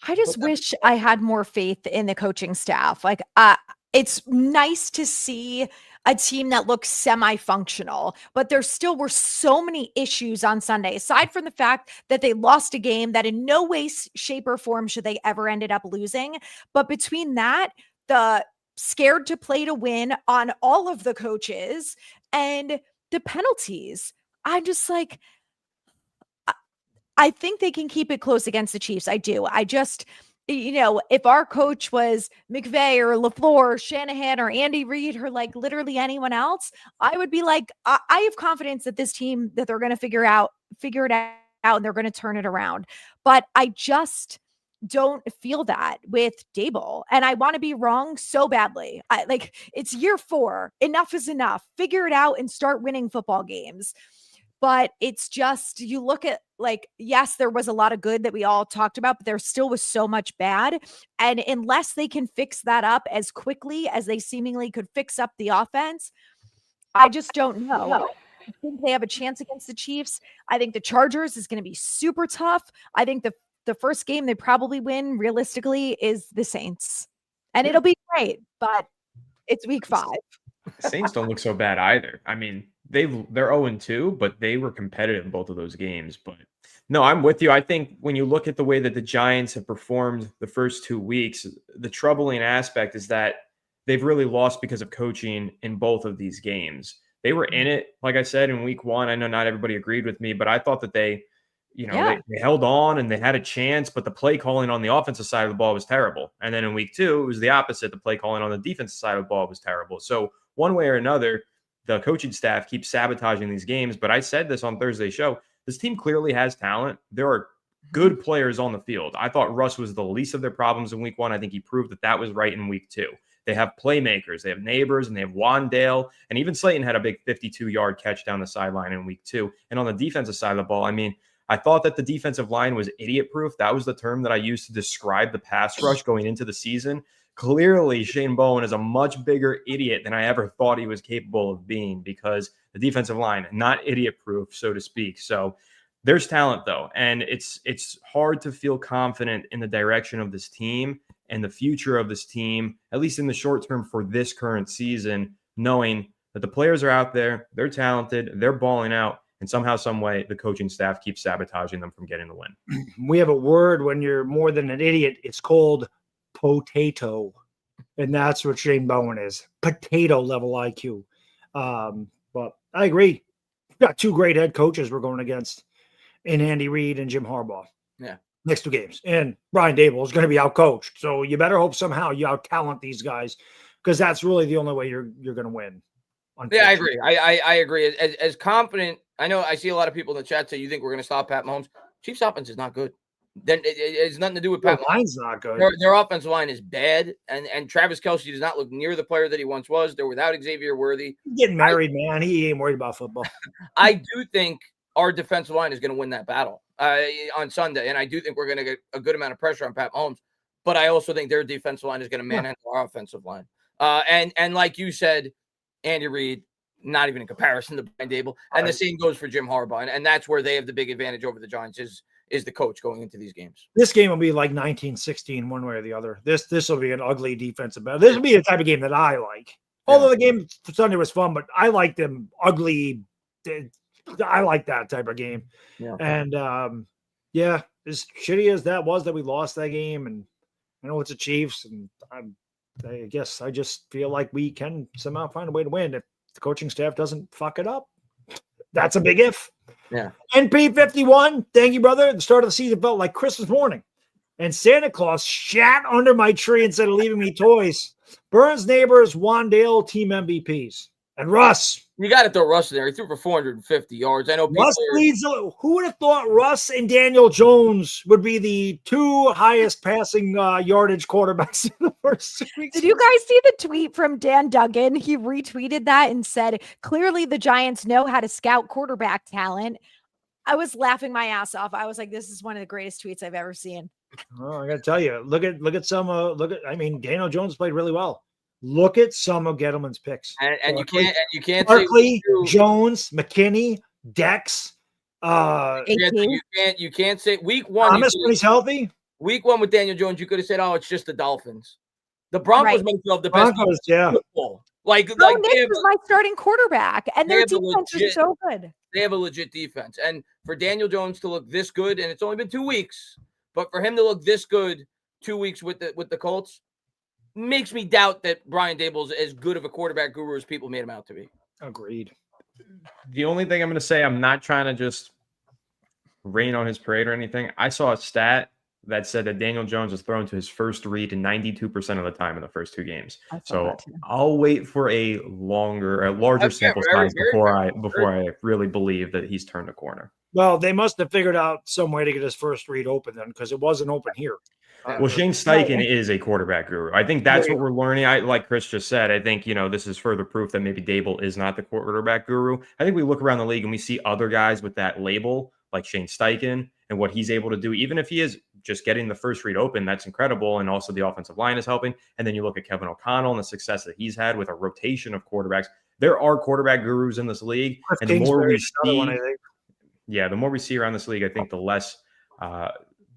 I just wish I had more faith in the coaching staff. Like, it's nice to see a team that looks semi-functional, but there still were so many issues on Sunday, aside from the fact that they lost a game that in no way, shape, or form should they ever ended up losing. But between that, the scared to play to win on all of the coaches and the penalties, I'm just like, I think they can keep it close against the Chiefs. I do. I just, if our coach was McVay or LaFleur or Shanahan or Andy Reid or like literally anyone else, I would be like, I have confidence that this team, that they're going to figure it out and they're going to turn it around. But I just don't feel that with Dable. And I want to be wrong so badly. It's year 4. Enough is enough. Figure it out and start winning football games. But it's just, you look at yes, there was a lot of good that we all talked about, but there still was so much bad. And unless they can fix that up as quickly as they seemingly could fix up the offense, I just don't know. I think they have a chance against the Chiefs. I think the Chargers is going to be super tough. I think the the first game they probably win realistically is the Saints. And it'll be great, but it's week 5. Saints don't look so bad either. I mean, they're 0-2, but they were competitive in both of those games. But no, I'm with you. I think when you look at the way that the Giants have performed the first 2 weeks, the troubling aspect is that they've really lost because of coaching in both of these games. They were in it, like I said, in week 1. I know not everybody agreed with me, but I thought that they held on and they had a chance, but the play calling on the offensive side of the ball was terrible. And then in week 2, it was the opposite. The play calling on the defensive side of the ball was terrible. So one way or another, the coaching staff keeps sabotaging these games. But I said this on Thursday's show, this team clearly has talent. There are good players on the field. I thought Russ was the least of their problems in week 1. I think he proved that was right in week 2. They have playmakers. They have Neighbors, and they have Wandale. And even Slayton had a big 52-yard catch down the sideline in week 2. And on the defensive side of the ball, I mean, I thought that the defensive line was idiot-proof. That was the term that I used to describe the pass rush going into the season. Clearly, Shane Bowen is a much bigger idiot than I ever thought he was capable of being, because the defensive line, not idiot-proof, so to speak. So there's talent, though, and it's hard to feel confident in the direction of this team and the future of this team, at least in the short term for this current season, knowing that the players are out there, they're talented, they're balling out, and somehow, some way, the coaching staff keeps sabotaging them from getting the win. We have a word when you're more than an idiot. It's called potato. And that's what Shane Bowen is. Potato level IQ. But I agree. We've got 2 great head coaches we're going against in Andy Reid and Jim Harbaugh. Yeah. Next 2 games. And Brian Dable is going to be outcoached. So you better hope somehow you out-talent these guys, because that's really the only way you're going to win. Yeah, I agree. I agree. As confident, I know I see a lot of people in the chat say you think we're going to stop Pat Mahomes. Chiefs offense is not good. Then it has nothing to do with Pat Mahomes. Line's not good. Their offensive line is bad, and Travis Kelce does not look near the player that he once was. They're without Xavier Worthy. He's getting married, man. He ain't worried about football. I do think our defensive line is going to win that battle on Sunday, and I do think we're going to get a good amount of pressure on Pat Mahomes. But I also think their defensive line is going to manhandle our offensive line. And like you said, Andy Reid, not even in comparison to Brian Dable. And the same goes for Jim Harbaugh. And that's where they have the big advantage over the Giants is the coach going into these games. This game will be like 1916 one way or the other. This will be an ugly defensive battle. This will be the type of game that I like. Although the game Sunday was fun, but I like them ugly. I like that type of game. Yeah. And as shitty as that was that we lost that game, and I know it's the Chiefs, and I guess I just feel like we can somehow find a way to win if the coaching staff doesn't fuck it up. That's a big if. Yeah. NP51, thank you, brother. The start of the season felt like Christmas morning, and Santa Claus shat under my tree instead of leaving me toys. Burns, Neighbors, Wandale, team MVPs. And Russ. You got to throw Russ in there. He threw for 450 yards. I know Russ leads. Who would have thought Russ and Daniel Jones would be the 2 highest passing yardage quarterbacks in the first 2 weeks? Did you guys see the tweet from Dan Duggan? He retweeted that and said, clearly the Giants know how to scout quarterback talent. I was laughing my ass off. I was like, this is one of the greatest tweets I've ever seen. Oh, I got to tell you, look at some, Daniel Jones played really well. Look at some of Gettleman's picks. And you can't Barkley, Jones, McKinney, Dex. You can't say week 1. Thomas when he's healthy. Week 1 with Daniel Jones, you could have said, "Oh, it's just the Dolphins." The Broncos might have the best football. Nick is my starting quarterback, and their defense is so good. They have a legit defense, and for Daniel Jones to look this good, and it's only been 2 weeks, but for him to look this good 2 weeks with the Colts makes me doubt that Brian Dable is as good of a quarterback guru as people made him out to be. Agreed. The only thing I'm going to say, I'm not trying to just rain on his parade or anything. I saw a stat that said that Daniel Jones was thrown to his first read 92% of the time in the first 2 games. So I'll wait for a larger sample size before I really believe that he's turned a corner. Well, they must have figured out some way to get his first read open then, because it wasn't open here. Well, Shane Steichen is a quarterback guru. I think that's what we're learning. Like Chris just said, I think, this is further proof that maybe Dable is not the quarterback guru. I think we look around the league and we see other guys with that label, like Shane Steichen, and what he's able to do. Even if he is just getting the first read open, that's incredible. And also the offensive line is helping. And then you look at Kevin O'Connell and the success that he's had with a rotation of quarterbacks. There are quarterback gurus in this league. And the more we see, the more we see around this league, I think the less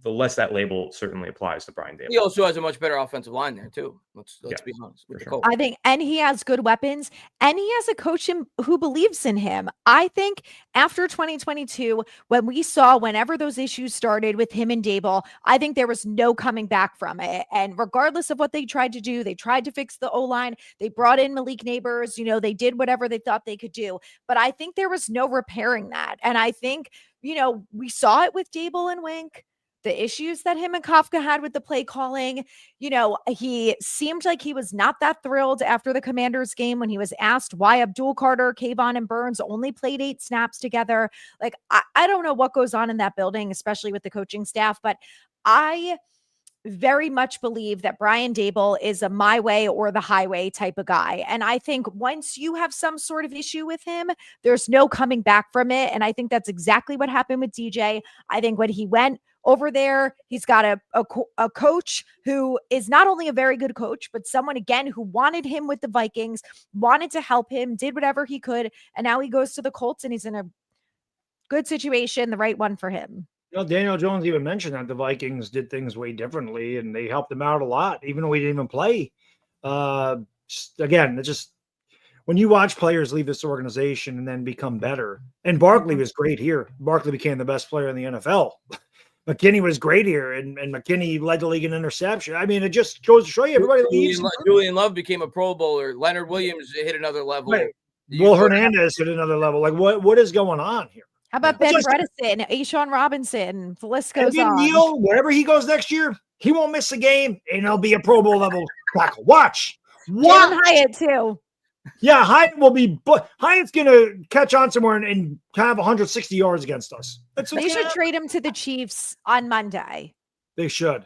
the less that label certainly applies to Brian Dable. He also has a much better offensive line there too. Let's be honest with the Colts. I think, and he has good weapons, and he has a coach who believes in him. I think after 2022, when we saw whenever those issues started with him and Dable, I think there was no coming back from it. And regardless of what they tried to do, they tried to fix the O-line. They brought in Malik Neighbors. They did whatever they thought they could do. But I think there was no repairing that. And I think, we saw it with Dable and Wink. The issues that him and Kafka had with the play calling, he seemed like he was not that thrilled after the Commanders game when he was asked why Abdul Carter, Kayvon, and Burns only played 8 snaps together. Like, I don't know what goes on in that building, especially with the coaching staff, but I very much believe that Brian Dable is a my way or the highway type of guy. And I think once you have some sort of issue with him, there's no coming back from it. And I think that's exactly what happened with DJ. I think when he went over there, he's got a coach who is not only a very good coach, but someone, again, who wanted him with the Vikings, wanted to help him, did whatever he could. And now he goes to the Colts and he's in a good situation, the right one for him. Daniel Jones even mentioned that the Vikings did things way differently, and they helped him out a lot, even though he didn't even play. Again, it's just when you watch players leave this organization and then become better, and Barkley was great here. Barkley became the best player in the NFL. McKinney was great here, and McKinney led the league in interception. I mean, it just goes to show you everybody leaves. Julian Love became a Pro Bowler. Leonard Williams hit another level. Right. Will Hernandez hit another level. Like, what is going on here? How about Ben Bredesen, Ashawn Robinson? The list goes on. Neal, wherever he goes next year, he won't miss a game, and he'll be a Pro Bowl level tackle. Watch. Jalen Hyatt, too. Yeah, Hyatt will be. Hyatt's going to catch on somewhere and have 160 yards against us. They should trade him to the Chiefs on Monday. They should.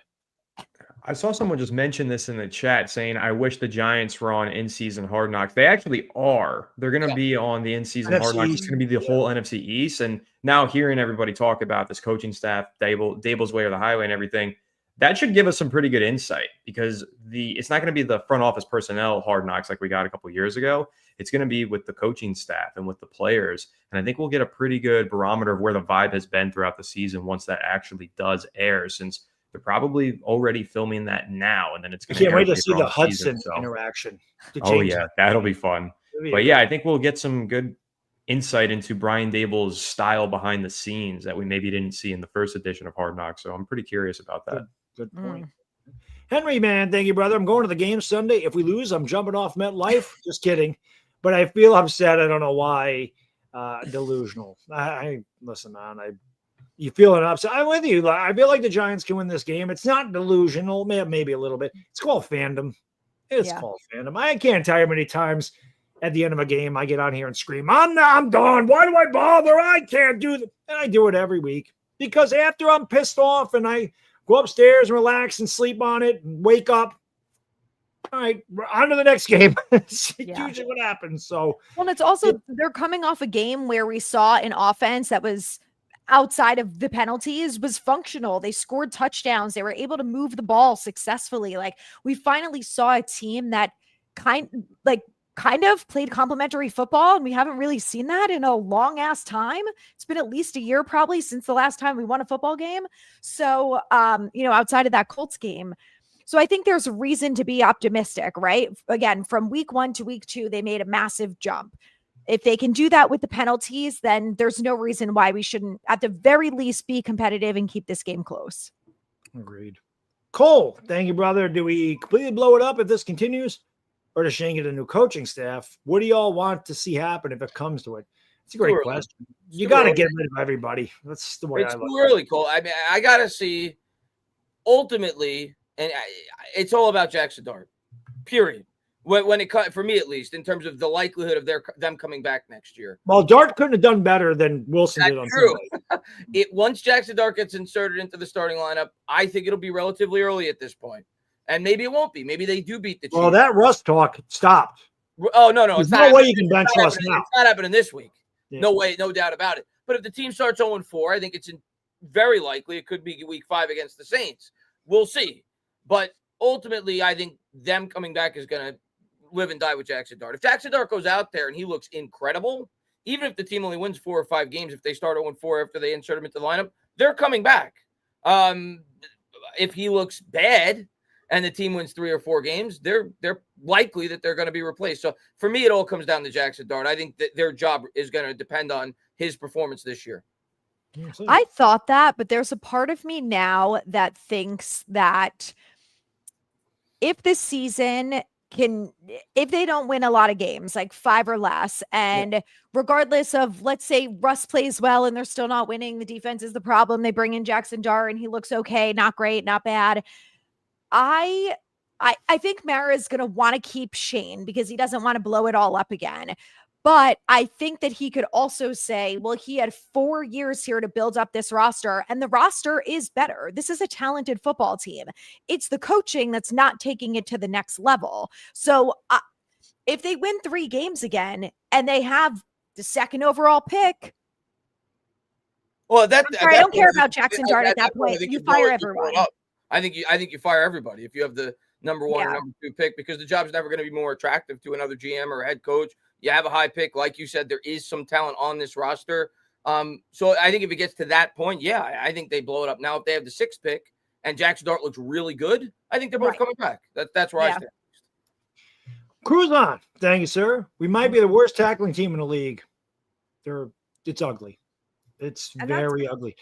I saw someone just mention this in the chat saying, I wish the Giants were on in-season Hard Knocks. They actually are. They're going to be on the in-season Hard Knocks. It's going to be the whole NFC East. And now hearing everybody talk about this coaching staff, Dable's way or the highway and everything, that should give us some pretty good insight, because it's not going to be the front office personnel Hard Knocks like we got a couple years ago. It's going to be with the coaching staff and with the players. And I think we'll get a pretty good barometer of where the vibe has been throughout the season once that actually does air, since they're probably already filming that now, and then it's going to. Can't wait to see the Hudson interaction. Oh yeah, that'll be fun. But yeah, I think we'll get some good insight into Brian Dable's style behind the scenes that we maybe didn't see in the first edition of Hard Knocks. So I'm pretty curious about that. Good point. Henry, man, thank you, brother. I'm going to the game Sunday. If we lose, I'm jumping off MetLife. Just kidding. But I feel upset. I don't know why. Delusional. Listen, man. You feeling upset? I'm with you. I feel like the Giants can win this game. It's not delusional, maybe a little bit. It's called fandom. It's called fandom. I can't tell you how many times at the end of a game I get on here and scream, I'm done. Why do I bother? I can't do that. And I do it every week, because after I'm pissed off and I go upstairs and relax and sleep on it and wake up, all right, on to the next game. It's usually what happens. So, well, it's also they're coming off a game where we saw an offense that was outside of the penalties was functional. They scored touchdowns. They were able to move the ball successfully. Like, we finally saw a team that kind of played complementary football, and we haven't really seen that in a long ass time. It's been at least a year probably since the last time we won a football game. So, outside of that Colts game. So I think there's a reason to be optimistic, right? Again, from week 1 to week 2, they made a massive jump. If they can do that with the penalties, then there's no reason why we shouldn't, at the very least, be competitive and keep this game close. Agreed. Cole, thank you, brother. Do we completely blow it up if this continues, or does Shane get a new coaching staff? What do y'all want to see happen if it comes to it? It's a great question. You got to get rid of everybody. That's the way I look. It's too early, Cole. I mean, I got to see ultimately, and it's all about Jackson Dart, period. When it cut, for me at least, in terms of the likelihood of them coming back next year. Well, Dart couldn't have done better than Wilson did on Sunday. Once Jackson Dart gets inserted into the starting lineup, I think it'll be relatively early at this point. And maybe it won't be. Maybe they do beat the Chiefs. Well, that Russ talk stopped. Oh, no. There's no way you can bench Russ now. It's not happening this week. Yeah. No way, no doubt about it. But if the team starts 0-4, I think it's very likely it could be week 5 against the Saints. We'll see. But ultimately, I think them coming back is going to live and die with Jackson Dart. If Jackson Dart goes out there and he looks incredible, even if the team only wins 4 or 5 games, if they start 0-4 after they insert him into the lineup, they're coming back. If he looks bad and the team wins 3 or 4 games, they're likely that they're going to be replaced. So for me, it all comes down to Jackson Dart. I think that their job is going to depend on his performance this year. I thought that, but there's a part of me now that thinks that if this season if they don't win a lot of games, like 5 or less, and regardless of, let's say Russ plays well and they're still not winning, the defense is the problem. They bring in Jackson Dart and he looks okay, not great, not bad. I think Mara is going to want to keep Shane because he doesn't want to blow it all up again. But I think that he could also say, well, he had 4 years here to build up this roster, and the roster is better. This is a talented football team. It's the coaching that's not taking it to the next level. So if they win 3 games again and they have the 2nd overall pick, well, I don't care about Jackson Dart at that point. You fire everyone. I think you fire everybody if you have the number 1 or number 2 pick, because the job's never going to be more attractive to another GM or head coach. You have a high pick. Like you said, there is some talent on this roster. So I think if it gets to that point, I think they blow it up. Now, if they have the 6th pick and Jackson Dart looks really good, I think they're both coming back. That's where I stand. Cruise on. Thank you, sir. We might be the worst tackling team in the league. It's ugly. It's very ugly.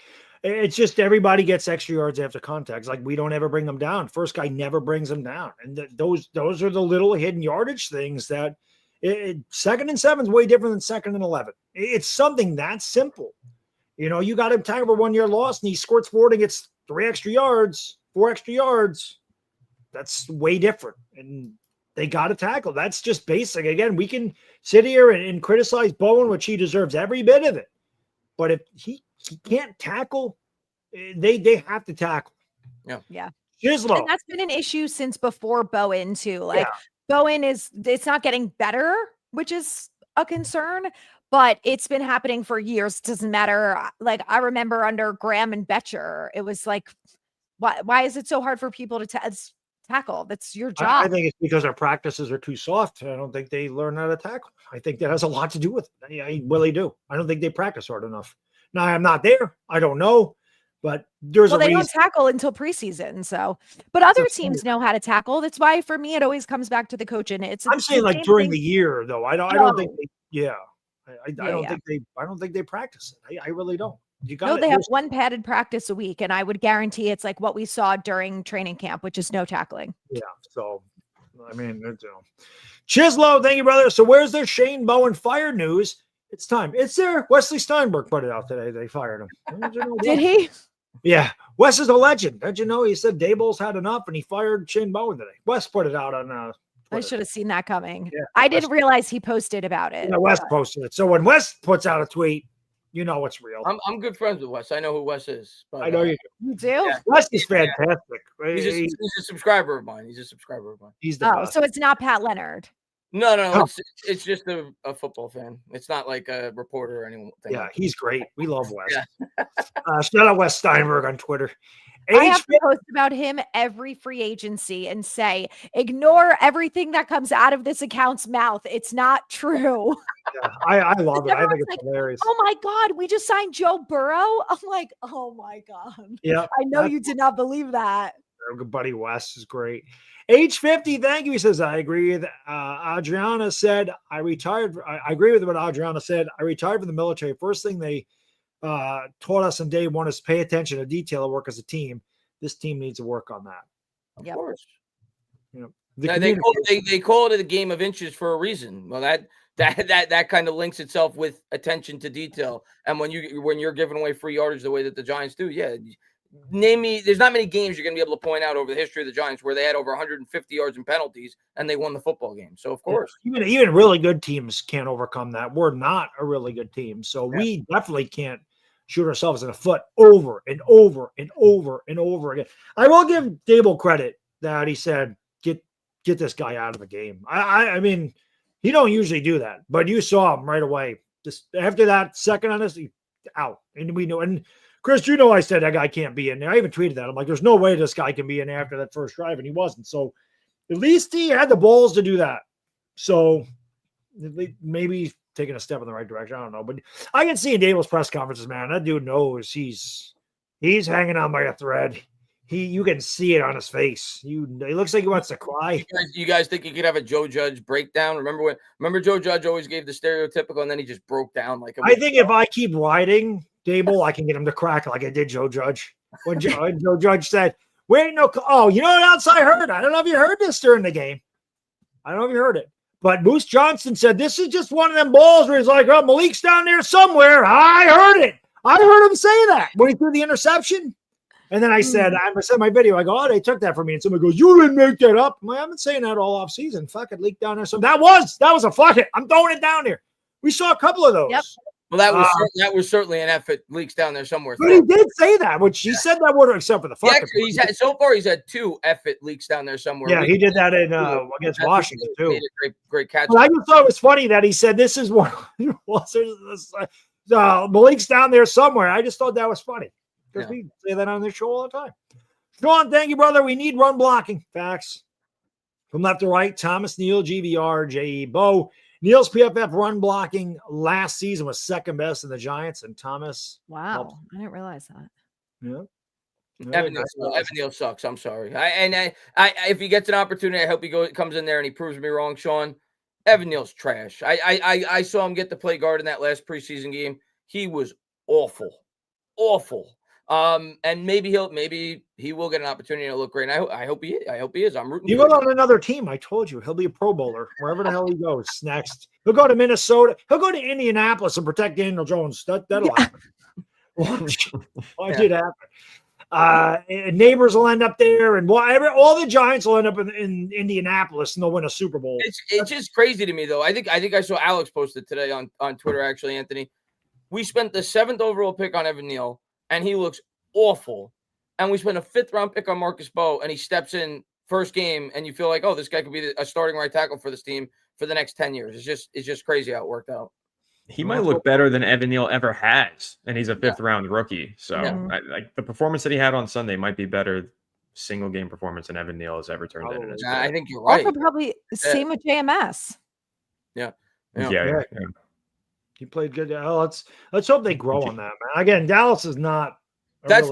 It's just everybody gets extra yards after contact. It's like we don't ever bring them down. First guy never brings them down. And those are the little hidden yardage things that 2nd and 7 is way different than 2nd and 11. It's something that simple. You got him tagged for 1 year loss and he squirts forward and gets 3 extra yards, 4 extra yards. That's way different. And they got to tackle. That's just basic. Again, we can sit here and criticize Bowen, which he deserves every bit of it. But if he can't tackle, they have to tackle. Yeah. Chislow. And that's been an issue since before Bowen too. Bowen it's not getting better, which is a concern, but it's been happening for years. It doesn't matter. Like I remember under Graham and Betcher, it was like, why is it so hard for people to tackle? That's your job. I think it's because our practices are too soft. I don't think they learn how to tackle. I think that has a lot to do with it. I really do. I don't think they practice hard enough. Now I'm not there. I don't know. But there's a reason. They don't tackle until preseason. So, but other teams know how to tackle. That's why for me, it always comes back to the coach. And I'm saying like during the year though. I don't think I don't think they practice it. I really don't. They have 1 padded practice a week. And I would guarantee it's like what we saw during training camp, which is no tackling. Yeah. So, I mean, Chislow, thank you, brother. So where's their Shane Bowen fire news? It's time. It's there. Wesley Steinberg put it out today. They fired him. Did he? Yeah. Wes is a legend. Did you know he said Daboll's had enough and he fired Shane Bowen today? Wes put it out on Twitter. I should have seen that coming. Yeah, I didn't realize he posted about it. Yeah, Wes posted it. So when Wes puts out a tweet, you know it's real. I'm good friends with Wes. I know who Wes is. But, I know you do. You do? Yeah. Wes is fantastic. He's a subscriber of mine. He's the best. So it's not Pat Leonard. No. It's just a football fan. It's not like a reporter or anything. Yeah, he's great. We love Wes. Yeah. Shout out Wes Steinberg on Twitter. I have to post about him every free agency and say, ignore everything that comes out of this account's mouth. It's not true. Yeah, I love it. I think it's hilarious. Oh my God, we just signed Joe Burrow. I'm like, oh my God. Yeah. I know you did not believe that. Our buddy Wes is great. H50, thank you. He says, I agree with Adriana said, I retired. I agree with what Adriana said. I retired from the military. First thing they taught us on day 1 is pay attention to detail and work as a team. This team needs to work on that. Of course. They call it a game of inches for a reason. Well, that kind of links itself with attention to detail. And when you're giving away free yardage the way that the Giants do, name me. There's not many games you're going to be able to point out over the history of the Giants where they had over 150 yards in penalties and they won the football game. So of course, even really good teams can't overcome that. We're not a really good team, so we definitely can't shoot ourselves in the foot over and over and over and over again. I will give Daboll credit that he said, get this guy out of the game. I mean, he don't usually do that, but you saw him right away. Just after that second on this, out. And we know. And Chris, you know, I said that guy can't be in there. I even tweeted that. I'm like, there's no way this guy can be in there after that first drive, and he wasn't. So at least he had the balls to do that. So maybe he's taking a step in the right direction. I don't know, but I can see in Daboll's press conferences, man, that dude knows he's He's hanging on by a thread. You can see it on his face. He looks like he wants to cry. You guys think he could have a Joe Judge breakdown? Remember Joe Judge always gave the stereotypical, and then he just broke down like. I think if I keep riding Dable, I can get him to crack like I did Joe Judge. When Joe Judge said, "Wait, no, oh, you know what else I heard? I don't know if you heard this during the game. I don't know if you heard it, but Moose Johnston said this is just one of them balls where he's like, oh, Malik's down there somewhere. I heard it. I heard him say that when he threw the interception." And then I said my video, I go, oh, they took that from me. And someone goes, you didn't make that up. I've been saying that all off season. Fuck it, leaked down there. So that was a fuck it. I'm throwing it down there. We saw a couple of those. Yep. Well, that was certainly an F. It leaks down there somewhere. But he did say that, which he said that word except for the fuck. So far he's had 2 F. It leaks down there somewhere. Yeah, he did that in against Washington too. Great catch. But I just thought it was funny that he said this is one. Malik's down there somewhere. I just thought that was funny because we say that on this show all the time. Sean, thank you, brother. We need run blocking. Facts. From left to right, Thomas Neal, GVR, J.E. Bo. Neal's PFF run blocking last season was second best in the Giants, and Thomas. Wow, I didn't realize that. Yeah. Evan Neal sucks. I'm sorry. If he gets an opportunity, I hope he comes in there and he proves me wrong, Sean. Evan Neal's trash. I saw him get to play guard in that last preseason game. He was awful. And maybe he will get an opportunity to look great. And I hope he is. I'm rooting. He will on another team. I told you he'll be a Pro Bowler wherever the hell he goes next. He'll go to Minnesota. He'll go to Indianapolis and protect Daniel Jones. That'll happen. Watch it happen. Neighbors will end up there, and all the Giants will end up in Indianapolis, and they'll win a Super Bowl. It's just crazy to me, though. I think I saw Alex posted today on Twitter. Actually, Anthony, we spent the 7th overall pick on Evan Neal, and he looks awful. And we spent a 5th round pick on Marcus Bowe, and he steps in first game, and you feel like, oh, this guy could be a starting right tackle for this team for the next 10 years. It's just crazy how it worked out. He might look better than Evan Neal ever has, and he's a 5th round rookie. So like the performance that he had on Sunday might be better single game performance than Evan Neal has ever turned in his career. I think you're right. Also probably same with JMS. Yeah. He played good. Let's hope they grow on that, man. Again, Dallas is not. That's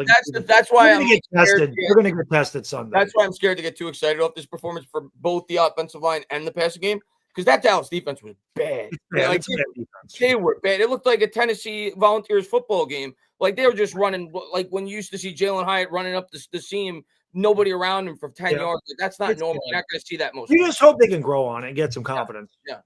why I'm get tested. We're going to get tested Sunday. That's why I'm scared to get too excited off this performance for both the offensive line and the passing game, because that Dallas defense was bad. They were bad. It looked like a Tennessee Volunteers football game. Like they were just running. Like when you used to see Jalen Hyatt running up the seam, nobody around him for 10 yards. Like, that's not normal. You're not going to see that most. You just hope they can grow on it and get some confidence. Yeah.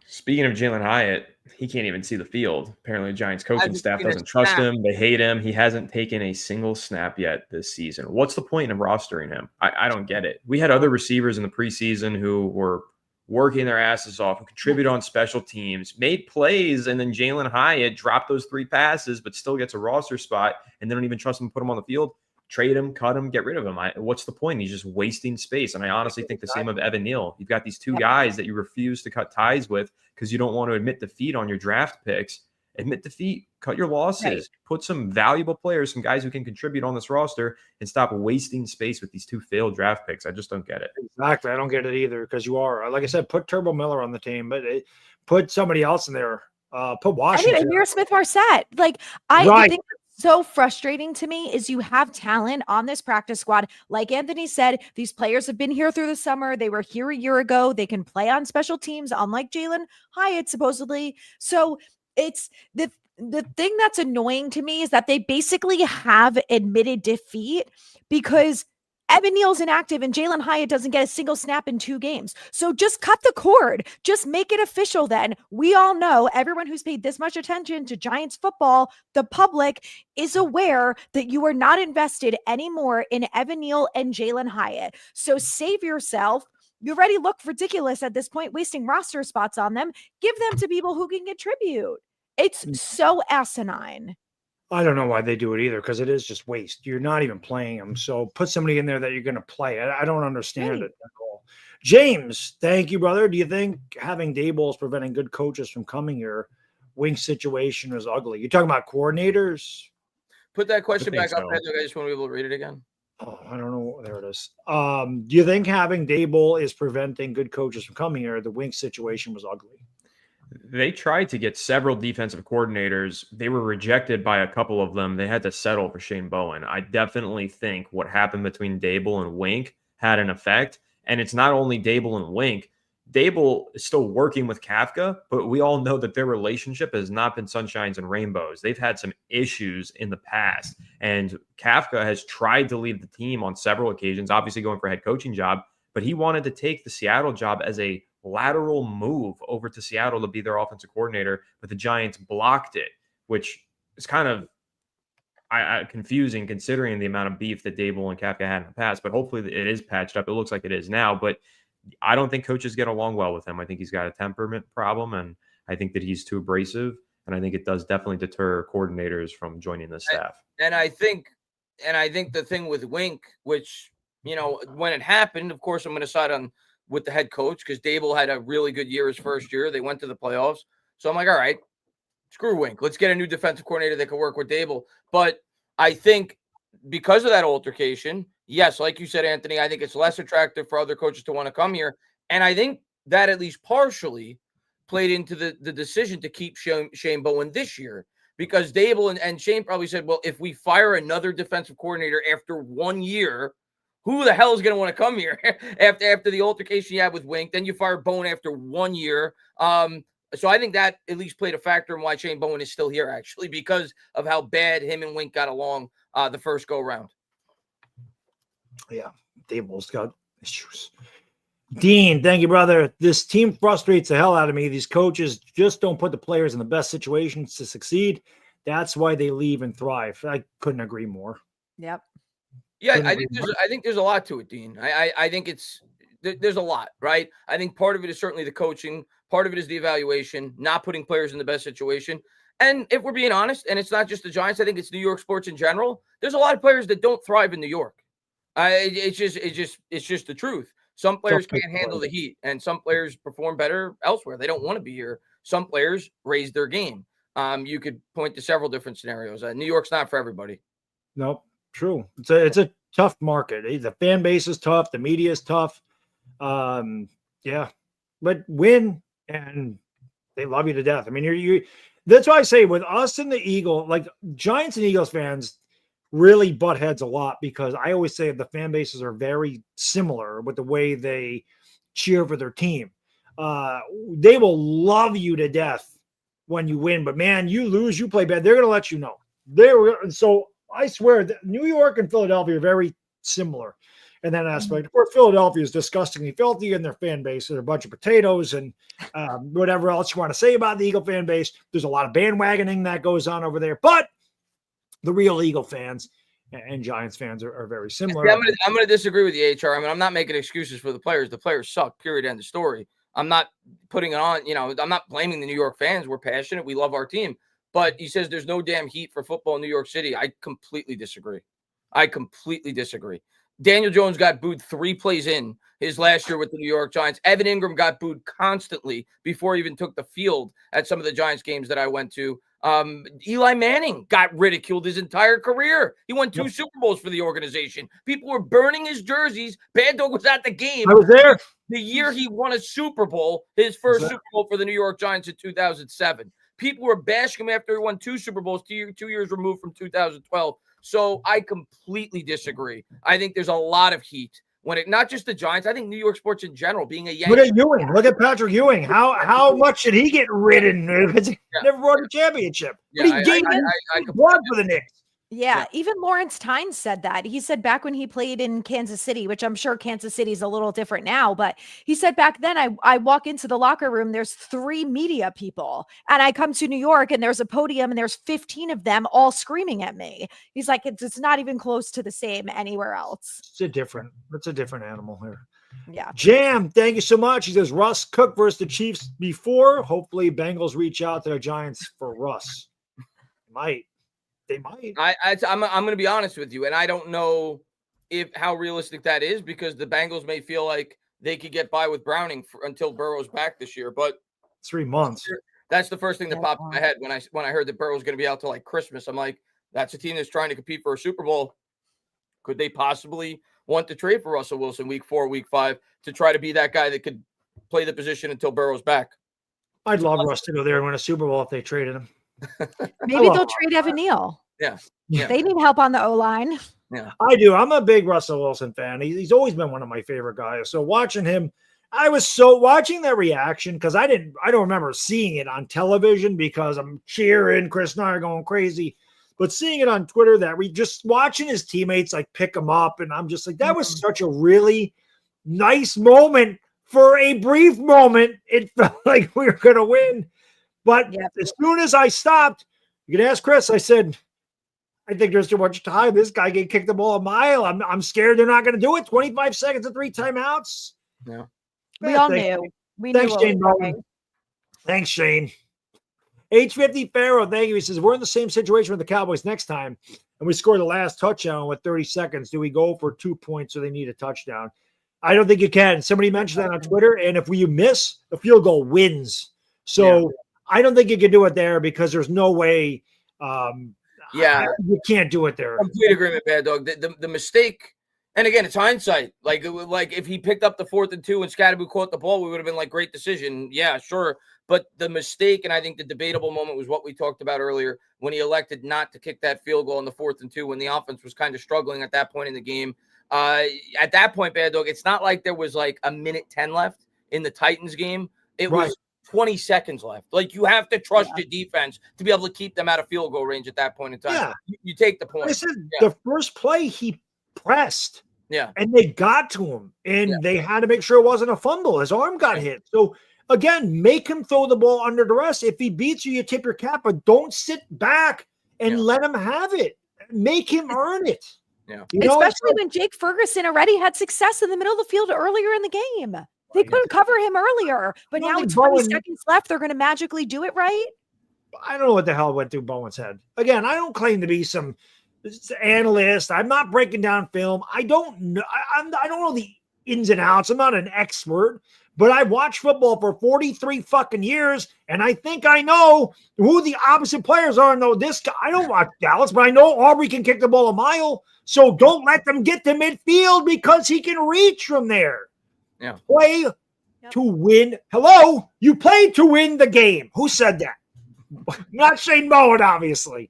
Speaking of Jalen Hyatt, he can't even see the field. Apparently, the Giants coaching staff doesn't trust him. They hate him. He hasn't taken a single snap yet this season. What's the point of rostering him? I don't get it. We had other receivers in the preseason who were working their asses off and contribute on special teams, made plays, and then Jalen Hyatt dropped those 3 passes, but still gets a roster spot, and they don't even trust him to put him on the field. Trade him, cut him, get rid of him. What's the point? He's just wasting space. And I honestly think the same of Evan Neal. You've got these 2 guys that you refuse to cut ties with because you don't want to admit defeat on your draft picks. Admit defeat, cut your losses, right. Put some valuable players, some guys who can contribute on this roster, and stop wasting space with these 2 failed draft picks. I just don't get it. Exactly. I don't get it either because you are, like I said, put Turbo Miller on the team, but put somebody else in there. Put Washington. Amir Smith-Marset. Like, I think so frustrating to me is you have talent on this practice squad. Like Anthony said, these players have been here through the summer. They were here a year ago. They can play on special teams, unlike Jalen Hyatt, supposedly. So it's the thing that's annoying to me is that they basically have admitted defeat because Evan Neal's inactive and Jalen Hyatt doesn't get a single snap in 2 games. So just cut the cord. Just make it official then. We all know, everyone who's paid this much attention to Giants football, the public is aware that you are not invested anymore in Evan Neal and Jalen Hyatt. So save yourself. You already look ridiculous at this point, wasting roster spots on them. Give them to people who can contribute. It's so asinine. I don't know why they do it either because it is just waste. You're not even playing them. So put somebody in there that you're going to play. I don't understand it at all. James, thank you, brother. Do you think having Daboll is preventing good coaches from coming here? Wink situation is ugly. You're talking about coordinators? Put that question back up. I just want to be able to read it again. Oh, I don't know. There it is. Do you think having Daboll is preventing good coaches from coming here? The Wink situation was ugly. They tried to get several defensive coordinators. They were rejected by a couple of them. They had to settle for Shane Bowen. I definitely think what happened between Dable and Wink had an effect. And it's not only Dable and Wink. Dable is still working with Kafka, but we all know that their relationship has not been sunshines and rainbows. They've had some issues in the past. And Kafka has tried to leave the team on several occasions, obviously going for a head coaching job, but he wanted to take the Seattle job as a lateral move over to Seattle to be their offensive coordinator, but the Giants blocked it, which is kind of confusing considering the amount of beef that Dable and Kafka had in the past. But hopefully it is patched up. It looks like it is now, but I don't think coaches get along well with him. I think he's got a temperament problem, and I think that he's too abrasive, and I think it does definitely deter coordinators from joining the staff. And I think the thing with Wink, which, when it happened, of course, I'm going to side on with the head coach because Dable had a really good year his first year. They went to the playoffs. So I'm like, all right, screw Wink. Let's get a new defensive coordinator that can work with Dable. But I think because of that altercation, yes, like you said, Anthony, I think it's less attractive for other coaches to want to come here. And I think that at least partially played into the decision to keep Shane Bowen this year because Dable and Shane probably said, well, if we fire another defensive coordinator after 1 year, who the hell is going to want to come here after the altercation you had with Wink? Then you fire Bowen after 1 year. So I think that at least played a factor in why Shane Bowen is still here, actually, because of how bad him and Wink got along the first go round. Yeah, Dable's got issues. Dean, thank you, brother. This team frustrates the hell out of me. These coaches just don't put the players in the best situations to succeed. That's why they leave and thrive. I couldn't agree more. Yep. Yeah, I think there's a lot to it, Dean. I think there's a lot, right? I think part of it is certainly the coaching. Part of it is the evaluation, not putting players in the best situation. And if we're being honest, and it's not just the Giants, I think it's New York sports in general. There's a lot of players that don't thrive in New York. It's just the truth. Some players can't handle the heat, and some players perform better elsewhere. They don't want to be here. Some players raise their game. You could point to several different scenarios. New York's not for everybody. Nope. True. It's a tough market. The fan base is tough. The media is tough. Yeah, but win and they love you to death. I mean, you. That's why I say with us and the Eagle, like Giants and Eagles fans really butt heads a lot because I always say the fan bases are very similar with the way they cheer for their team. They will love you to death when you win, but man, you lose, you play bad. They're going to let you know. So I swear that New York and Philadelphia are very similar in that aspect. Of course, Philadelphia is disgustingly filthy in their fan base. They're a bunch of potatoes and whatever else you want to say about the Eagle fan base. There's a lot of bandwagoning that goes on over there, but the real Eagle fans and Giants fans are very similar. Yeah, I'm going to disagree with you, HR. I mean, I'm not making excuses for the players. The players suck, period, end of story. I'm not putting it on, I'm not blaming the New York fans. We're passionate. We love our team. But he says there's no damn heat for football in New York City. I completely disagree. Daniel Jones got booed 3 plays in his last year with the New York Giants. Evan Ingram got booed constantly before he even took the field at some of the Giants games that I went to. Eli Manning got ridiculed his entire career. He won 2 Super Bowls for the organization. People were burning his jerseys. Baddog was at the game. I was there. The year he won a Super Bowl, his first Super Bowl for the New York Giants in 2007. People were bashing him after he won 2 Super Bowls 2 years removed from 2012. So I completely disagree. I think there's a lot of heat when it, not just the Giants. I think New York sports in general, being a Yankee. Look at Ewing. Look at Patrick Ewing. How much did he get ridden? Never won a championship. Yeah, but he gave blood for the Knicks. Yeah, even Lawrence Tynes said that. He said back when he played in Kansas City, which I'm sure Kansas City is a little different now, but he said back then I walk into the locker room, there's 3 media people, and I come to New York and there's a podium and there's 15 of them all screaming at me. He's like, it's not even close to the same anywhere else. It's a different animal here. Yeah. Jam, thank you so much. He says Russ Cook versus the Chiefs before. Hopefully Bengals reach out to the Giants for Russ. They might. I'm going to be honest with you, and I don't know how realistic that is because the Bengals may feel like they could get by with Browning until Burrow's back this year. But 3 months. That's the first thing that popped in my head when I heard that Burrow's going to be out till like Christmas. I'm like, that's a team that's trying to compete for a Super Bowl. Could they possibly want to trade for Russell Wilson week 4, week 5 to try to be that guy that could play the position until Burrow's back? I'd love Russ to go there and win a Super Bowl if they traded him. Maybe they'll trade Evan Neal. Yeah. They need help on the O-line. Yeah. I do. I'm a big Russell Wilson fan. He's always been one of my favorite guys. So watching him, I was so watching that reaction because I don't remember seeing it on television because I'm cheering. Chris and I are going crazy. But seeing it on Twitter, that we just watching his teammates like pick him up, and I'm just like, that was such a really nice moment. For a brief moment, it felt like we were going to win. But as soon as I stopped, you can ask Chris, I said, I think there's too much time. This guy can kick the ball a mile. I'm scared they're not going to do it. 25 seconds and 3 timeouts. Yeah. We all knew. Thanks, Shane Bowen. Thanks, Shane. H50 Pharaoh, thank you. He says, we're in the same situation with the Cowboys next time, and we score the last touchdown with 30 seconds. Do we go for 2 points so they need a touchdown? I don't think you can. Somebody mentioned that on Twitter, and if you miss, the field goal wins. So I don't think you can do it there because there's no way you can't do it there. Complete agreement, Bad Dog. The mistake, and again, it's hindsight. Like if he picked up the 4th and 2 and Scatterboo caught the ball, we would have been like, great decision. Yeah, sure. But the mistake, and I think the debatable moment was what we talked about earlier when he elected not to kick that field goal on the 4th and 2 when the offense was kind of struggling at that point in the game. At that point, Bad Dog, it's not like there was like a minute 10 left in the Titans game. It was 20 seconds left. Like you have to trust your defense to be able to keep them out of field goal range at that point in time. Yeah. You take the point. The first play he pressed. Yeah. And they got to him, and they had to make sure it wasn't a fumble. His arm got hit. So again, make him throw the ball under duress. If he beats you, you tip your cap, but don't sit back and let him have it. Make him earn it. Yeah. Especially when Jake Ferguson already had success in the middle of the field earlier in the game. They couldn't cover him earlier, but now with 20 seconds left, they're going to magically do it right. I don't know what the hell went through Bowen's head. Again, I don't claim to be some analyst. I'm not breaking down film. I don't know. I don't know the ins and outs. I'm not an expert, but I watched football for 43 fucking years, and I think I know who the opposite players are. No, this guy, I don't watch Dallas, but I know Aubrey can kick the ball a mile. So don't let them get to midfield because he can reach from there. Yeah. Play to win. Hello? You played to win the game. Who said that? Not Shane Bowen, obviously.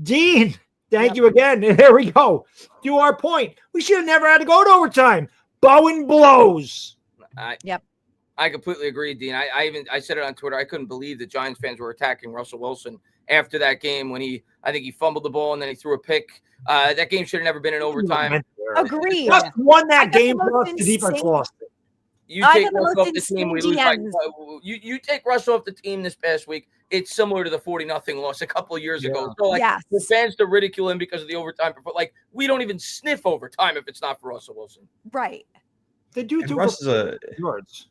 Dean, thank you again. And there we go. To our point. We should have never had to go to overtime. Bowen blows. I completely agree, Dean. I said it on Twitter. I couldn't believe that Giants fans were attacking Russell Wilson after that game when I think he fumbled the ball and then he threw a pick. That game should have never been in overtime. Agreed. Just won that game, plus the defense lost it. You take Russell off the team, we lose by you take Russell off the team this past week. It's similar to the 40-0 loss a couple of years ago. So the fans to ridicule him because of the overtime, but we don't even sniff overtime if it's not for Russell Wilson. Right. They do Russ is yards.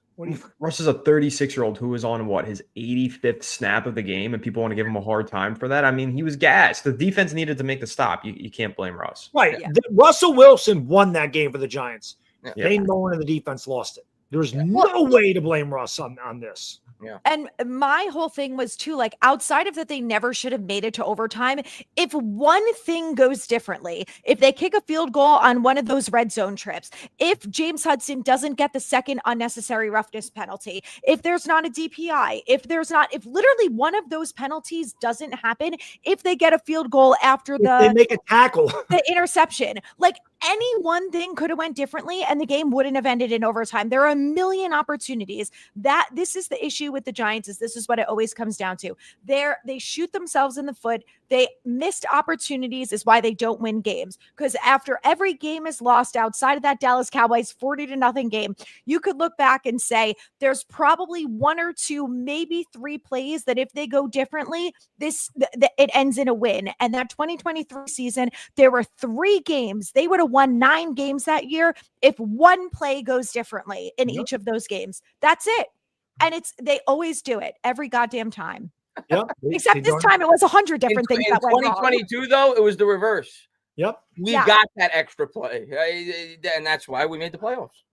Russ is a 36-year-old who is on his 85th snap of the game, and people want to give him a hard time for that. I mean, he was gassed. The defense needed to make the stop. You can't blame Russ. Right. Yeah. Russell Wilson won that game for the Giants. Dane Bowen and the defense lost it. There's no way to blame Russ on this. Yeah. And my whole thing was too, like, outside of that, they never should have made it to overtime. If one thing goes differently, if they kick a field goal on one of those red zone trips, if James Hudson doesn't get the second unnecessary roughness penalty, if there's not a DPI, if literally one of those penalties doesn't happen, if they get a field goal after they make a tackle, the interception, like any one thing could have went differently and the game wouldn't have ended in overtime. There are a million opportunities. This is the issue with the Giants, is this is what it always comes down to. They shoot themselves in the foot. They missed opportunities is why they don't win games. Because after every game is lost outside of that Dallas Cowboys 40-0 game, you could look back and say there's probably 1 or 2, maybe 3 plays that if they go differently, it ends in a win. And that 2023 season, there were 3 games. They would have won 9 games that year if one play goes differently in each of those games. That's it. And they always do it every goddamn time. Yep. Except this time it was 100 different things that went wrong. 2022 though, it was the reverse. Yep. We got that extra play. And that's why we made the playoffs.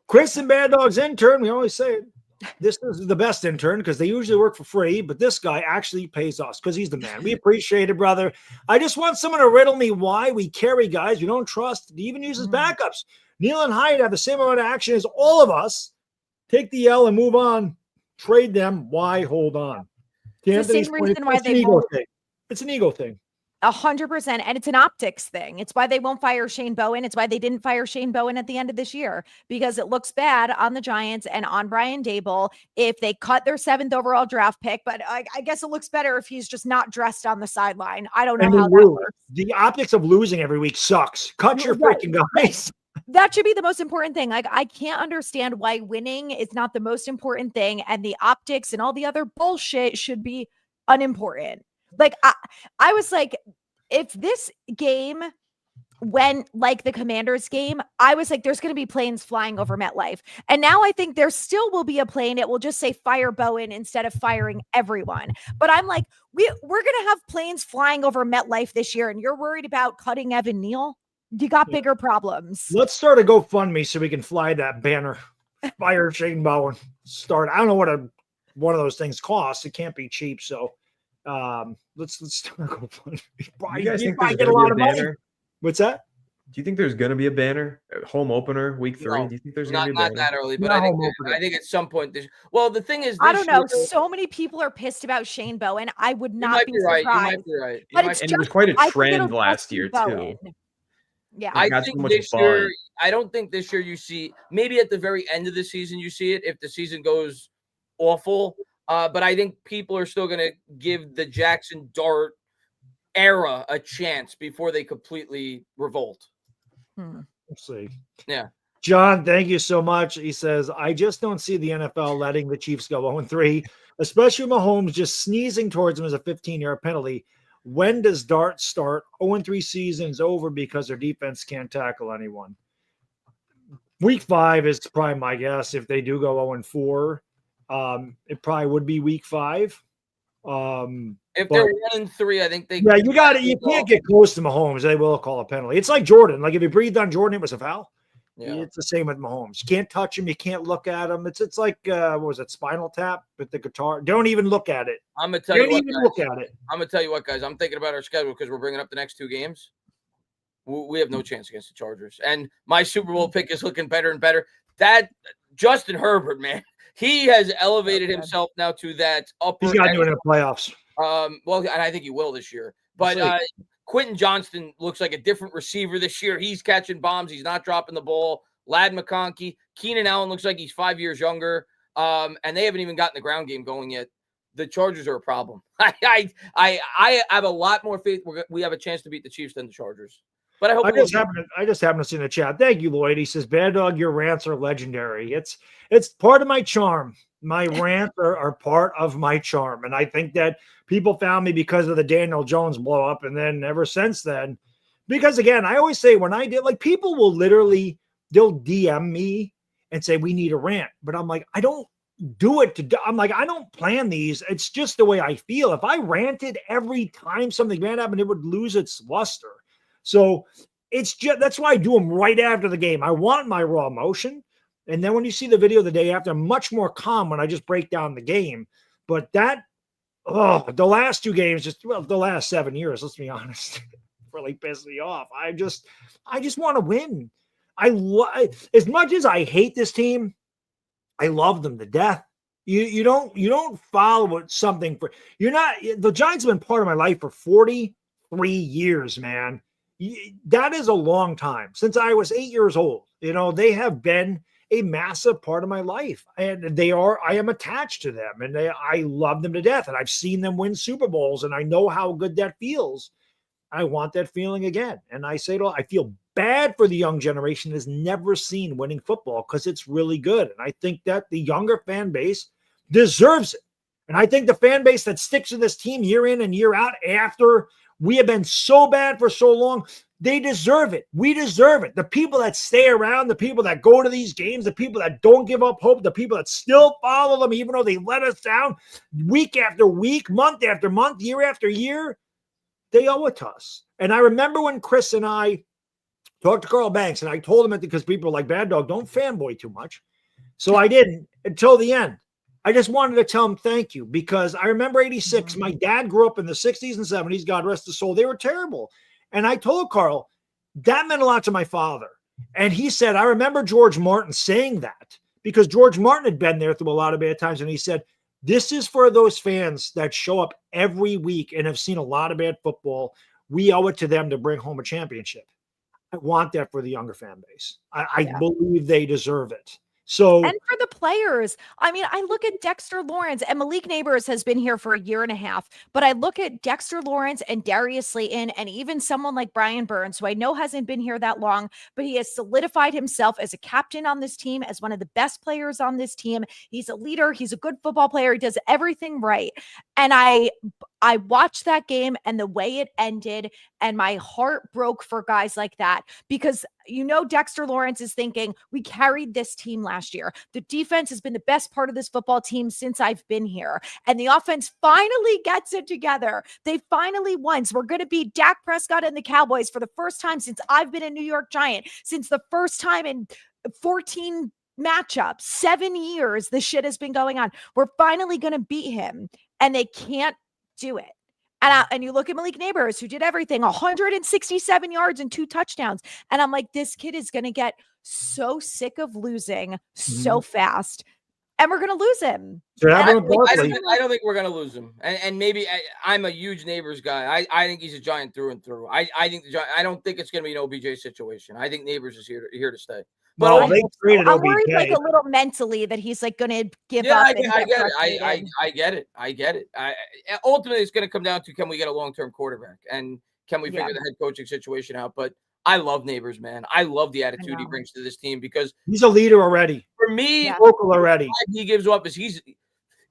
Chris and Bad Dog's intern, we always say it. This is the best intern because they usually work for free, but this guy actually pays us because he's the man. We appreciate it, brother. I just want someone to riddle me why we carry guys we don't trust to even use as backups. Neil and Hyatt have the same amount of action as all of us. Take the L and move on. Trade them. Why hold on? It's the same reason why it's an ego thing. It's an ego thing. 100%. And it's an optics thing. It's why they won't fire Shane Bowen. It's why they didn't fire Shane Bowen at the end of this year, because it looks bad on the Giants and on Brian Daboll if they cut their 7th overall draft pick. But I guess it looks better if he's just not dressed on the sideline. I don't know how that works. The optics of losing every week sucks. Cut your freaking guys. That should be the most important thing. Like, I can't understand why winning is not the most important thing, and the optics and all the other bullshit should be unimportant. Like, I was like, if this game went like the Commanders game, I was like, there's going to be planes flying over MetLife. And now I think there still will be a plane. It will just say fire Bowen instead of firing everyone. But I'm like, we're going to have planes flying over MetLife this year, and you're worried about cutting Evan Neal? You got bigger problems. Let's start a GoFundMe so we can fly that banner. Fire Shane Bowen. Start. I don't know what one of those things costs. It can't be cheap. So let's start a GoFundMe. You guys think there's going to be a banner? What's that? Do you think there's going to be a banner? Home opener, week 3? No, do you think there's going to be a banner? Not that early, but I think at some point the thing is, I don't know. So many people are pissed about Shane Bowen. I would not be surprised. You might be right. But it was quite a trend last year, too. Yeah, I think this year, I don't think this year you see, maybe at the very end of the season you see it if the season goes awful. But I think people are still going to give the Jackson Dart era a chance before they completely revolt. Let's see. Yeah. John, thank you so much. He says, I just don't see the NFL letting the Chiefs go 0-3, especially Mahomes just sneezing towards him as a 15-yard penalty. When does Dart start? 0-3 season's over because their defense can't tackle anyone. Week 5 is probably my guess. If they do go 0-4, it probably would be week 5. If they're 1-3, I think they. Yeah, you got it. You can't get close to Mahomes. They will call a penalty. It's like Jordan. Like if you breathed on Jordan, it was a foul. Yeah. It's the same with Mahomes. You can't touch him. You can't look at him. It's like what was it? Spinal Tap with the guitar. Don't even look at it. I'm gonna tell you what, guys. Look at it. I'm gonna tell you what, guys. I'm thinking about our schedule because we're bringing up the next 2 games. We have no chance against the Chargers, and my Super Bowl pick is looking better and better. That Justin Herbert, man, he has elevated himself now to that upper. He's got to do it in the playoffs. Well, and I think he will this year. But Quentin Johnston looks like a different receiver this year. He's catching bombs. He's not dropping the ball. Lad McConkey. Keenan Allen looks like he's 5 years younger. And they haven't even gotten the ground game going yet. The Chargers are a problem. I have a lot more faith we have a chance to beat the Chiefs than the Chargers. But I just happen to see in the chat. Thank you, Lloyd. He says, Baddog, your rants are legendary. It's part of my charm. My rants are part of my charm. And I think that people found me because of the Daniel Jones blow up. And then ever since then, because again, I always say when I did, like people will literally, they'll DM me and say, we need a rant. But I'm like, I don't do it I'm like, I don't plan these. It's just the way I feel. If I ranted every time something bad happened, it would lose its luster. So it's just, that's why I do them right after the game. I want my raw emotion. And then when you see the video the day after, I'm much more calm when I just break down the game. But that, the last 2 games, the last 7 years, let's be honest, really pissed me off. I just want to win. As much as I hate this team, I love them to death. You don't follow something for, the Giants have been part of my life for 43 years, man. That is a long time. Since I was 8 years old, they have been a massive part of my life, and I am attached to them, and I love them to death, and I've seen them win Super Bowls, and I know how good that feels. I want that feeling again. And I I feel bad for the young generation that has never seen winning football because it's really good. And I think that the younger fan base deserves it. And I think the fan base that sticks with this team year in and year out after we have been so bad for so long, they deserve it. We deserve it. The people that stay around, the people that go to these games, the people that don't give up hope, the people that still follow them, even though they let us down week after week, month after month, year after year, they owe it to us. And I remember when Chris and I talked to Carl Banks, and I told him it because people were like, Baddog, don't fanboy too much. So I didn't until the end. I just wanted to tell him thank you because I remember 86. My dad grew up in the 60s and 70s. God rest his soul. They were terrible. And I told Carl, that meant a lot to my father. And he said, I remember George Martin saying that because George Martin had been there through a lot of bad times, and he said, this is for those fans that show up every week and have seen a lot of bad football. We owe it to them to bring home a championship. I want that for the younger fan base. I believe they deserve it. So, and for the players, I mean, I look at Dexter Lawrence, and Malik Neighbors has been here for a year and a half, but I look at Dexter Lawrence and Darius Slayton and even someone like Brian Burns, who I know hasn't been here that long, but he has solidified himself as a captain on this team, as one of the best players on this team. He's a leader. He's a good football player. He does everything right. And I watched that game and the way it ended, and my heart broke for guys like that, because Dexter Lawrence is thinking, we carried this team last year. The defense has been the best part of this football team since I've been here. And the offense finally gets it together. They finally won. So we're going to beat Dak Prescott and the Cowboys for the first time since I've been a New York Giant, since the first time in 14 matchups, 7 years, this shit has been going on. We're finally going to beat him, and they can't do it. And you look at Malik Neighbors, who did everything, 167 yards and 2 touchdowns. And I'm like, this kid is going to get so sick of losing so fast. And we're going to lose him. I don't think we're going to lose him. And maybe I'm a huge Neighbors guy. I think he's a Giant through and through. I don't think it's going to be an OBJ situation. I think Neighbors is here to stay. But I'm worried like a little mentally that he's like going to give up. I get it. Ultimately, it's going to come down to, can we get a long-term quarterback, and can we figure the head coaching situation out? But I love Neighbors, man. I love the attitude he brings to this team, because he's a leader already. For me, vocal already. He gives up is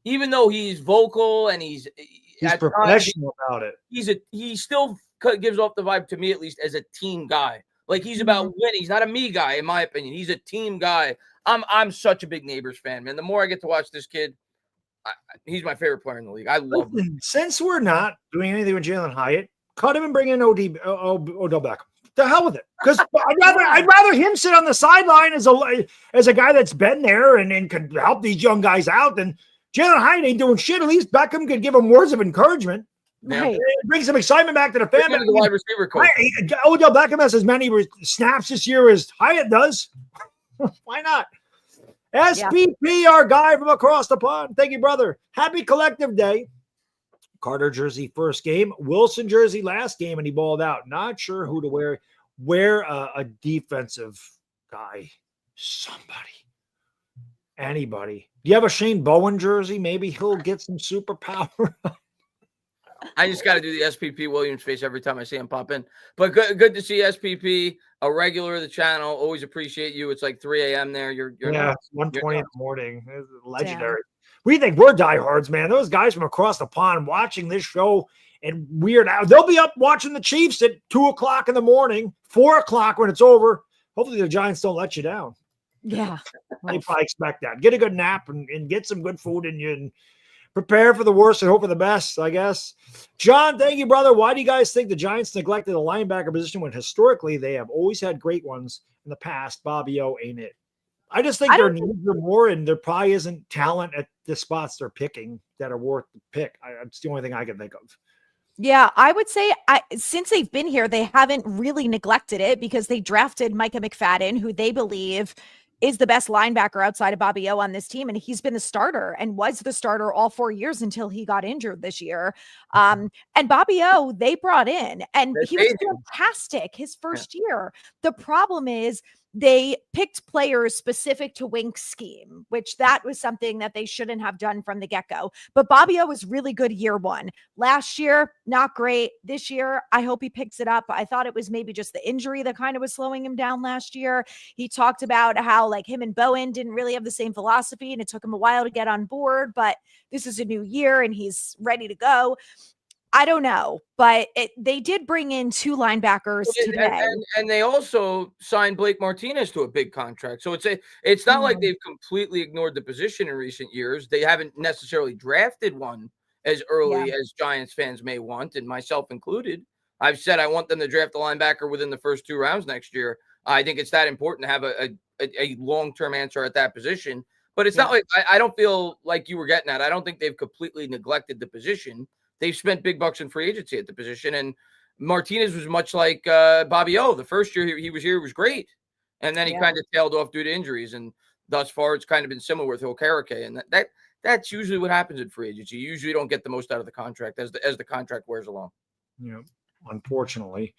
even though he's vocal and he's professional about it. He still gives off the vibe, to me at least, as a team guy. Like, he's about winning. He's not a me guy, in my opinion. He's a team guy. I'm such a big Neighbors fan, man. The more I get to watch this kid, he's my favorite player in the league. I love him. Since we're not doing anything with Jalen Hyatt, cut him and bring in Odell Beckham. The hell with it, because I'd rather him sit on the sideline as a guy that's been there and could help these young guys out than Jalen Hyatt ain't doing shit. At least Beckham could give him words of encouragement. Right. Bring some excitement back to the family. The wide receiver coach. Odell Beckham has as many snaps this year as Hyatt does. Why not? SPP, our guy from across the pond. Thank you, brother. Happy Collective Day. Carter jersey first game. Wilson jersey last game, and he balled out. Not sure who to wear. Wear a defensive guy. Somebody. Anybody. Do you have a Shane Bowen jersey? Maybe he'll get some superpower. I just got to do the SPP Williams face every time I see him pop in. But good to see SPP, a regular of the channel. Always appreciate you. It's like 3 a.m. there. You're 1:20 in the morning. It's legendary. We think we're diehards, man. Those guys from across the pond watching this show and weird out. They'll be up watching the Chiefs at 2:00 in the morning, 4:00 when it's over. Hopefully the Giants don't let you down. Yeah. They probably expect that. Get a good nap and get some good food in you and prepare for the worst and hope for the best, I guess. John, thank you, brother. Why do you guys think the Giants neglected the linebacker position when historically they have always had great ones in the past? Bobby O ain't it. I just think their needs are more, and there probably isn't talent at the spots they're picking that are worth the pick. It's the only thing I can think of. Yeah, I would say since they've been here, they haven't really neglected it, because they drafted Micah McFadden, who they believe is the best linebacker outside of Bobby O on this team. And he's been the starter and was the starter all 4 years until he got injured this year. And Bobby O, they brought in, and he was fantastic his first year. The problem is they picked players specific to Wink's scheme, which that was something that they shouldn't have done from the get-go. But Bobby O was really good year one. Last year, not great. This year, I hope he picks it up. I thought it was maybe just the injury that kind of was slowing him down last year. He talked about how like him and Bowen didn't really have the same philosophy, and it took him a while to get on board, but this is a new year and he's ready to go. I don't know, but they did bring in 2 linebackers today. And they also signed Blake Martinez to a big contract. So it's not like they've completely ignored the position in recent years. They haven't necessarily drafted one as early as Giants fans may want, and myself included. I've said I want them to draft a linebacker within the first 2 rounds next year. I think it's that important to have a long-term answer at that position. But it's not like I don't feel like you were getting at. I don't think they've completely neglected the position. They've spent big bucks in free agency at the position, and Martinez was much like Bobby O. The first year he was here was great, and then he kind of tailed off due to injuries. And thus far. It's kind of been similar with Okereke, and that's usually what happens in free agency. You usually don't get the most out of the contract as the contract wears along. Yeah, unfortunately.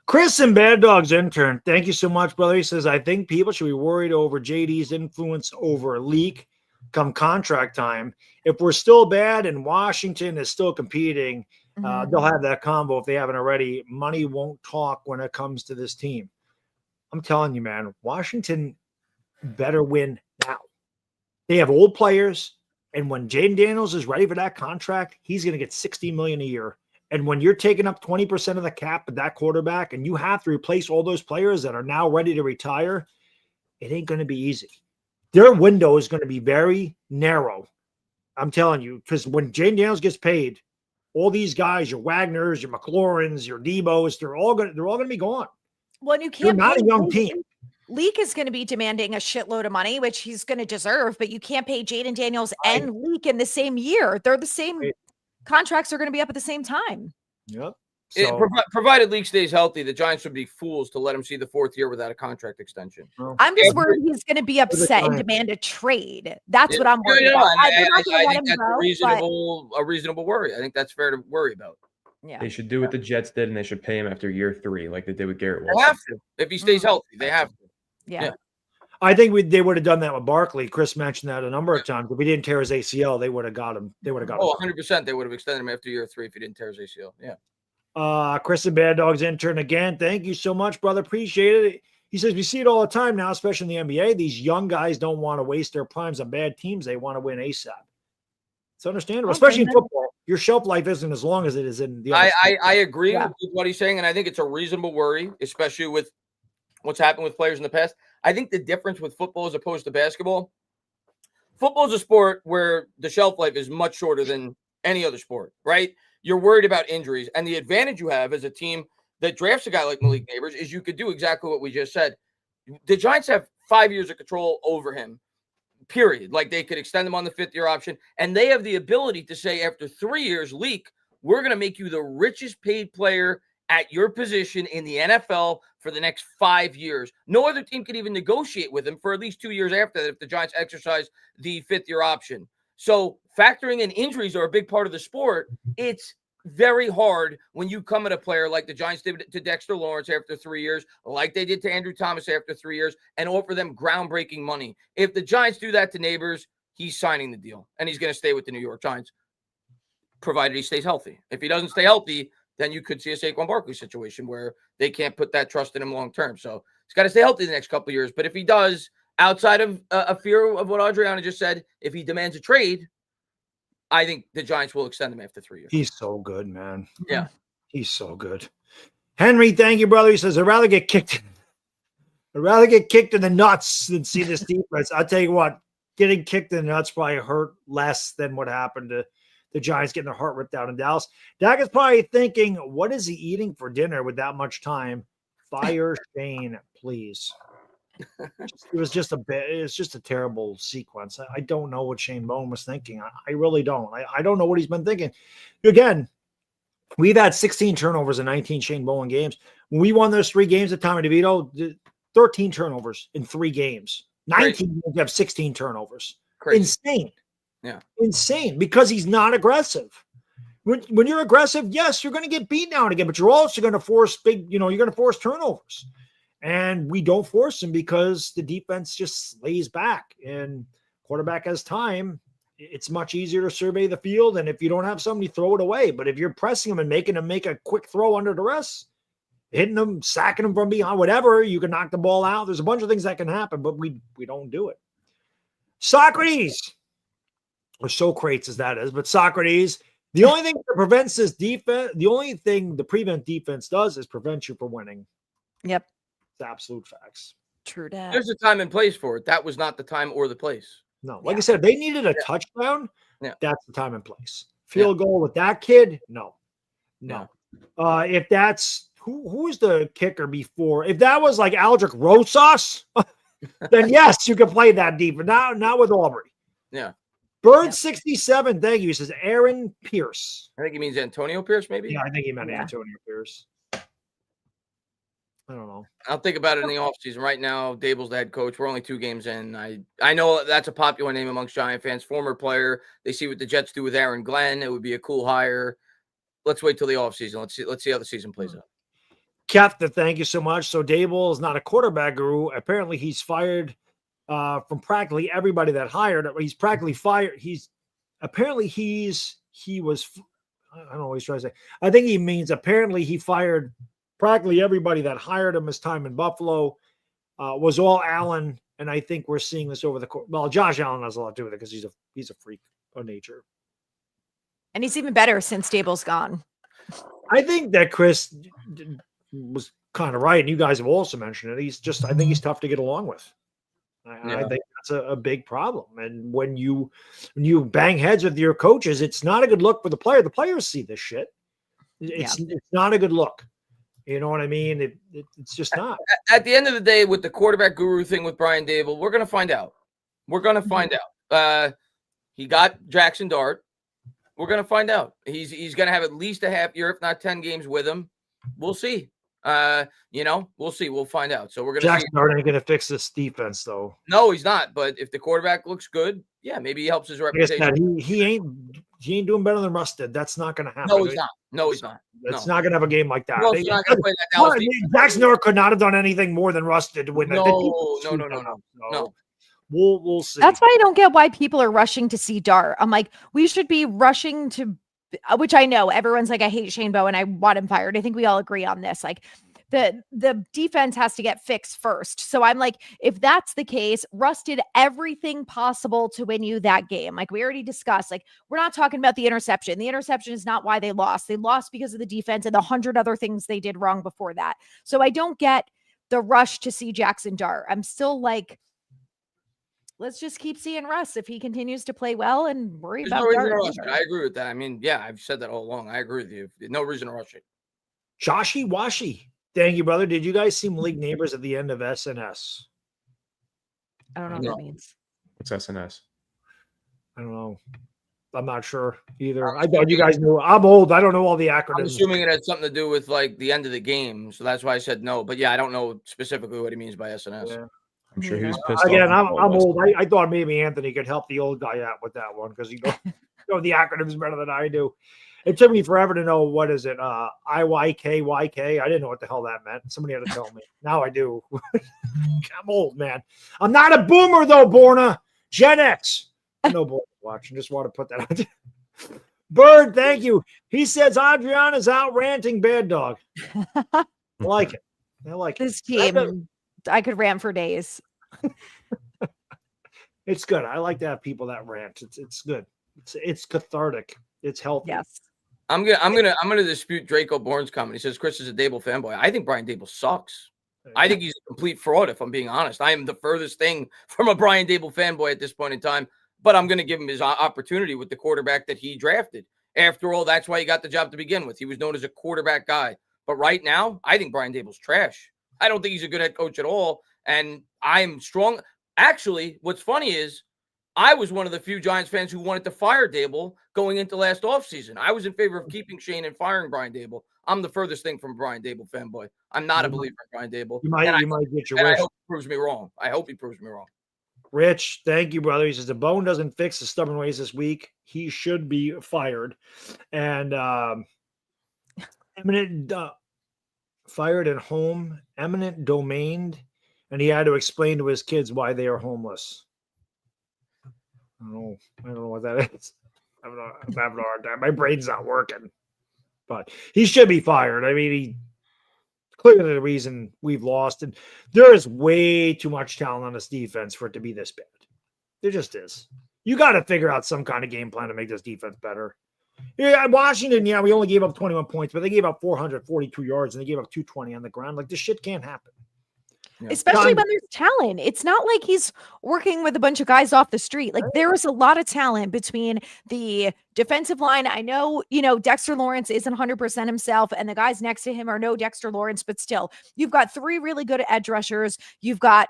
Chris and Bad Dog's intern, thank you so much, brother. He says, I think people should be worried over JD's influence over Leak come contract time. If we're still bad and Washington is still competing, they'll have that combo if they haven't already. Money won't talk when it comes to this team. I'm telling you, man, Washington better win now. They have old players, and when Jaden Daniels is ready for that contract, he's going to get $60 million a year. And when you're taking up 20% of the cap at that quarterback and you have to replace all those players that are now ready to retire, it ain't going to be easy. Their window is going to be very narrow. I'm telling you, because when Jaden Daniels gets paid, all these guys, your Wagners, your McLaurins, your Debos, they're all going to be gone. Well, you can't. They're not a young team. Leak is going to be demanding a shitload of money, which he's going to deserve, but you can't pay Jaden Daniels and Leak in the same year. They're the same. Contracts are going to be up at the same time. Yep. So, provided Leak stays healthy, the Giants would be fools to let him see the 4th year without a contract extension. I'm just worried he's going to be upset and demand a trade. That's what I'm worried about. I think that's a reasonable worry. I think that's fair to worry about. Yeah, they should do what the Jets did, and they should pay him after year 3, like they did with Garrett Wilson. They have to. If he stays healthy, they have to. Yeah. I think they would have done that with Barkley. Chris mentioned that a number of times. If he didn't tear his ACL, they would have got him. They would have got him. 100%. They would have extended him after year 3 if he didn't tear his ACL. Yeah. Chris and Bad Dog's intern again. Thank you so much, brother. Appreciate it. He says we see it all the time now, especially in the NBA. These young guys don't want to waste their primes on bad teams. They want to win ASAP. It's understandable, especially in football. Your shelf life isn't as long as it is in the other I agree with what he's saying, and I think it's a reasonable worry, especially with what's happened with players in the past. I think the difference with football as opposed to basketball, football is a sport where the shelf life is much shorter than any other sport, right? You're worried about injuries, and the advantage you have as a team that drafts a guy like Malik Neighbors is you could do exactly what we just said. The Giants have 5 years of control over him, period. Like, they could extend him on the 5th-year option, and they have the ability to say after 3 years, Leak, we're going to make you the richest paid player at your position in the NFL for the next 5 years. No other team could even negotiate with him for at least 2 years after that if the Giants exercise the 5th-year option. So factoring in injuries are a big part of the sport. It's very hard when you come at a player like the Giants did to Dexter Lawrence after 3 years, like they did to Andrew Thomas after 3 years, and offer them groundbreaking money. If the Giants do that to Neighbors, he's signing the deal, and he's going to stay with the New York Giants, provided he stays healthy. If he doesn't stay healthy, then you could see a Saquon Barkley situation where they can't put that trust in him long term. So he's got to stay healthy the next couple of years. But if he does, outside of a fear of what Adriana just said, if he demands a trade, I think the Giants will extend him after 3 years. He's so good, man. Yeah. He's so good. Henry, thank you, brother. He says, I'd rather get kicked in the nuts than see this defense. I'll tell you what, getting kicked in the nuts probably hurt less than what happened to the Giants getting their heart ripped out in Dallas. Dak is probably thinking, what is he eating for dinner with that much time? Fire Shane, please. It's just a terrible sequence. I don't know what Shane Bowen was thinking. I really don't. I don't know what he's been thinking. Again, we've had 16 turnovers in 19 Shane Bowen games. When we won those 3 games at Tommy DeVito, 13 turnovers in 3 games. 19 games have 16 turnovers. Crazy. Insane. Yeah. Insane, because he's not aggressive. When you're aggressive, yes, you're going to get beat now and again, but you're also going to force you're going to force turnovers. And we don't force them because the defense just lays back, and quarterback has time. It's much easier to survey the field. And if you don't have somebody, throw it away. But if you're pressing them and making them make a quick throw under duress, hitting them, sacking them from behind, whatever, you can knock the ball out. There's a bunch of things that can happen, but we don't do it. Socrates, or Socrates as that is, but Socrates, the only thing that prevents this defense, the only thing the prevent defense does is prevent you from winning. Yep. It's absolute facts. True that. There's a time and place for it. That was not the time or the place. No, like I said, if they needed a touchdown, Yeah. that's the time and place. Field goal with that kid, no. If that's who's the kicker before? If that was like Aldrich Rosas, then yes, you can play that deep, but not with Aubrey. Yeah. Bird 67, thank you. He says Aaron Pierce. I think he means Antonio Pierce, maybe. Yeah, I think he meant Antonio Pierce. I don't know. I'll think about it in the offseason. Right now, Dable's the head coach. We're only 2 games in. I know that's a popular name amongst Giant fans. Former player. They see what the Jets do with Aaron Glenn. It would be a cool hire. Let's wait till the offseason. Let's see how the season plays out. Captain, thank you so much. So Dable is not a quarterback guru. Apparently, he's fired from practically everybody that hired. He's practically fired. He was. I don't know what he's trying to say. I think he means apparently he fired practically everybody that hired him his time in Buffalo. Was all Allen, and I think we're seeing this over the course. Well, Josh Allen has a lot to do with it because he's a freak of nature, and he's even better since Dable's gone. I think that Chris was kind of right, and you guys have also mentioned it. I think he's tough to get along with. I think that's a big problem. And when you bang heads with your coaches, it's not a good look for the player. The players see this shit. It's not a good look. You know what I mean? It's just not. At the end of the day, with the quarterback guru thing with Brian Dable, we're going to find out. He got Jackson Dart. We're going to find out. He's going to have at least a half year, if not 10 games with him. We'll see. We'll see. We'll find out. So we're going to Jackson Dart ain't going to fix this defense, though. No, he's not. But if the quarterback looks good, yeah, maybe he helps his reputation. He ain't doing better than Russ did. That's not going to happen. No, he's not. No, he's not. It's not going to have a game like that. No, he's not going to play that Dallas defense. Jackson Dart could not have done anything more than Russ did to win that. No. We'll see. That's why I don't get why people are rushing to see Dart. I'm like, we should be rushing to, which I know everyone's like, I hate Shane Bowen. I want him fired. I think we all agree on this. Like the defense has to get fixed first. So I'm like, if that's the case, Russ did everything possible to win you that game. Like we already discussed, like we're not talking about the interception. The interception is not why they lost. They lost because of the defense and the 100 other things they did wrong before that. So I don't get the rush to see Jackson Dart. I'm still like, let's just keep seeing Russ if he continues to play well and worry about Dart. I agree with that. I mean, yeah, I've said that all along. I agree with you. no reason to rush it. Joshy Washy. Thank you, brother. Did you guys see Malik Neighbors at the end of SNS? I don't know what that means. What's SNS? I don't know. I'm not sure either. I thought you guys knew. I'm old. I don't know all the acronyms. I'm assuming it had something to do with like the end of the game. So that's why I said no. But yeah, I don't know specifically what he means by SNS. Yeah. I'm sure he was pissed Again, off. I'm old. I thought maybe Anthony could help the old guy out with that one because you know the acronyms better than I do. It took me forever to know what is it. IYKYK. I didn't know what the hell that meant. Somebody had to tell me. Now I do. I'm old, man. I'm not a boomer though, Borna. Gen X. No boy watching. Just want to put that out there. Bird, thank you. He says Adriana's out ranting Bad Dog. I like it. I like this team. I could rant for days. It's good. I like to have people that rant. It's good. It's cathartic. It's healthy. Yes. I'm gonna dispute Draco Bourne's comment. He says Chris is a Dable fanboy. I think Brian Dable sucks. I think he's a complete fraud, if I'm being honest. I am the furthest thing from a Brian Dable fanboy at this point in time, but I'm going to give him his opportunity with the quarterback that he drafted. After all, that's why he got the job to begin with. He was known as a quarterback guy. But right now, I think Brian Dable's trash. I don't think he's a good head coach at all, and I'm strong. Actually, what's funny is I was one of the few Giants fans who wanted to fire Dable going into last offseason. I was in favor of keeping Shane and firing Brian Dable. I'm the furthest thing from Brian Dable fanboy. I'm not a believer in Brian Dable. You might get your wish. I hope he proves me wrong. Rich, thank you, brother. He says the Bone doesn't fix the stubborn ways this week. He should be fired. And eminent fired at home, eminent domained, and he had to explain to his kids why they are homeless. I don't know what that is. I'm having a hard time. My brain's not working. But he should be fired. I mean, he clearly the reason we've lost. And there is way too much talent on this defense for it to be this bad. There just is. You got to figure out some kind of game plan to make this defense better. Yeah, Washington, we only gave up 21 points, but they gave up 442 yards and they gave up 220 on the ground. Like, this shit can't happen. Yeah. Especially when there's talent. It's not like he's working with a bunch of guys off the street. Like, there is a lot of talent between the defensive line. I know, Dexter Lawrence isn't 100% himself, and the guys next to him are no Dexter Lawrence, but still, you've got 3 really good edge rushers. You've got,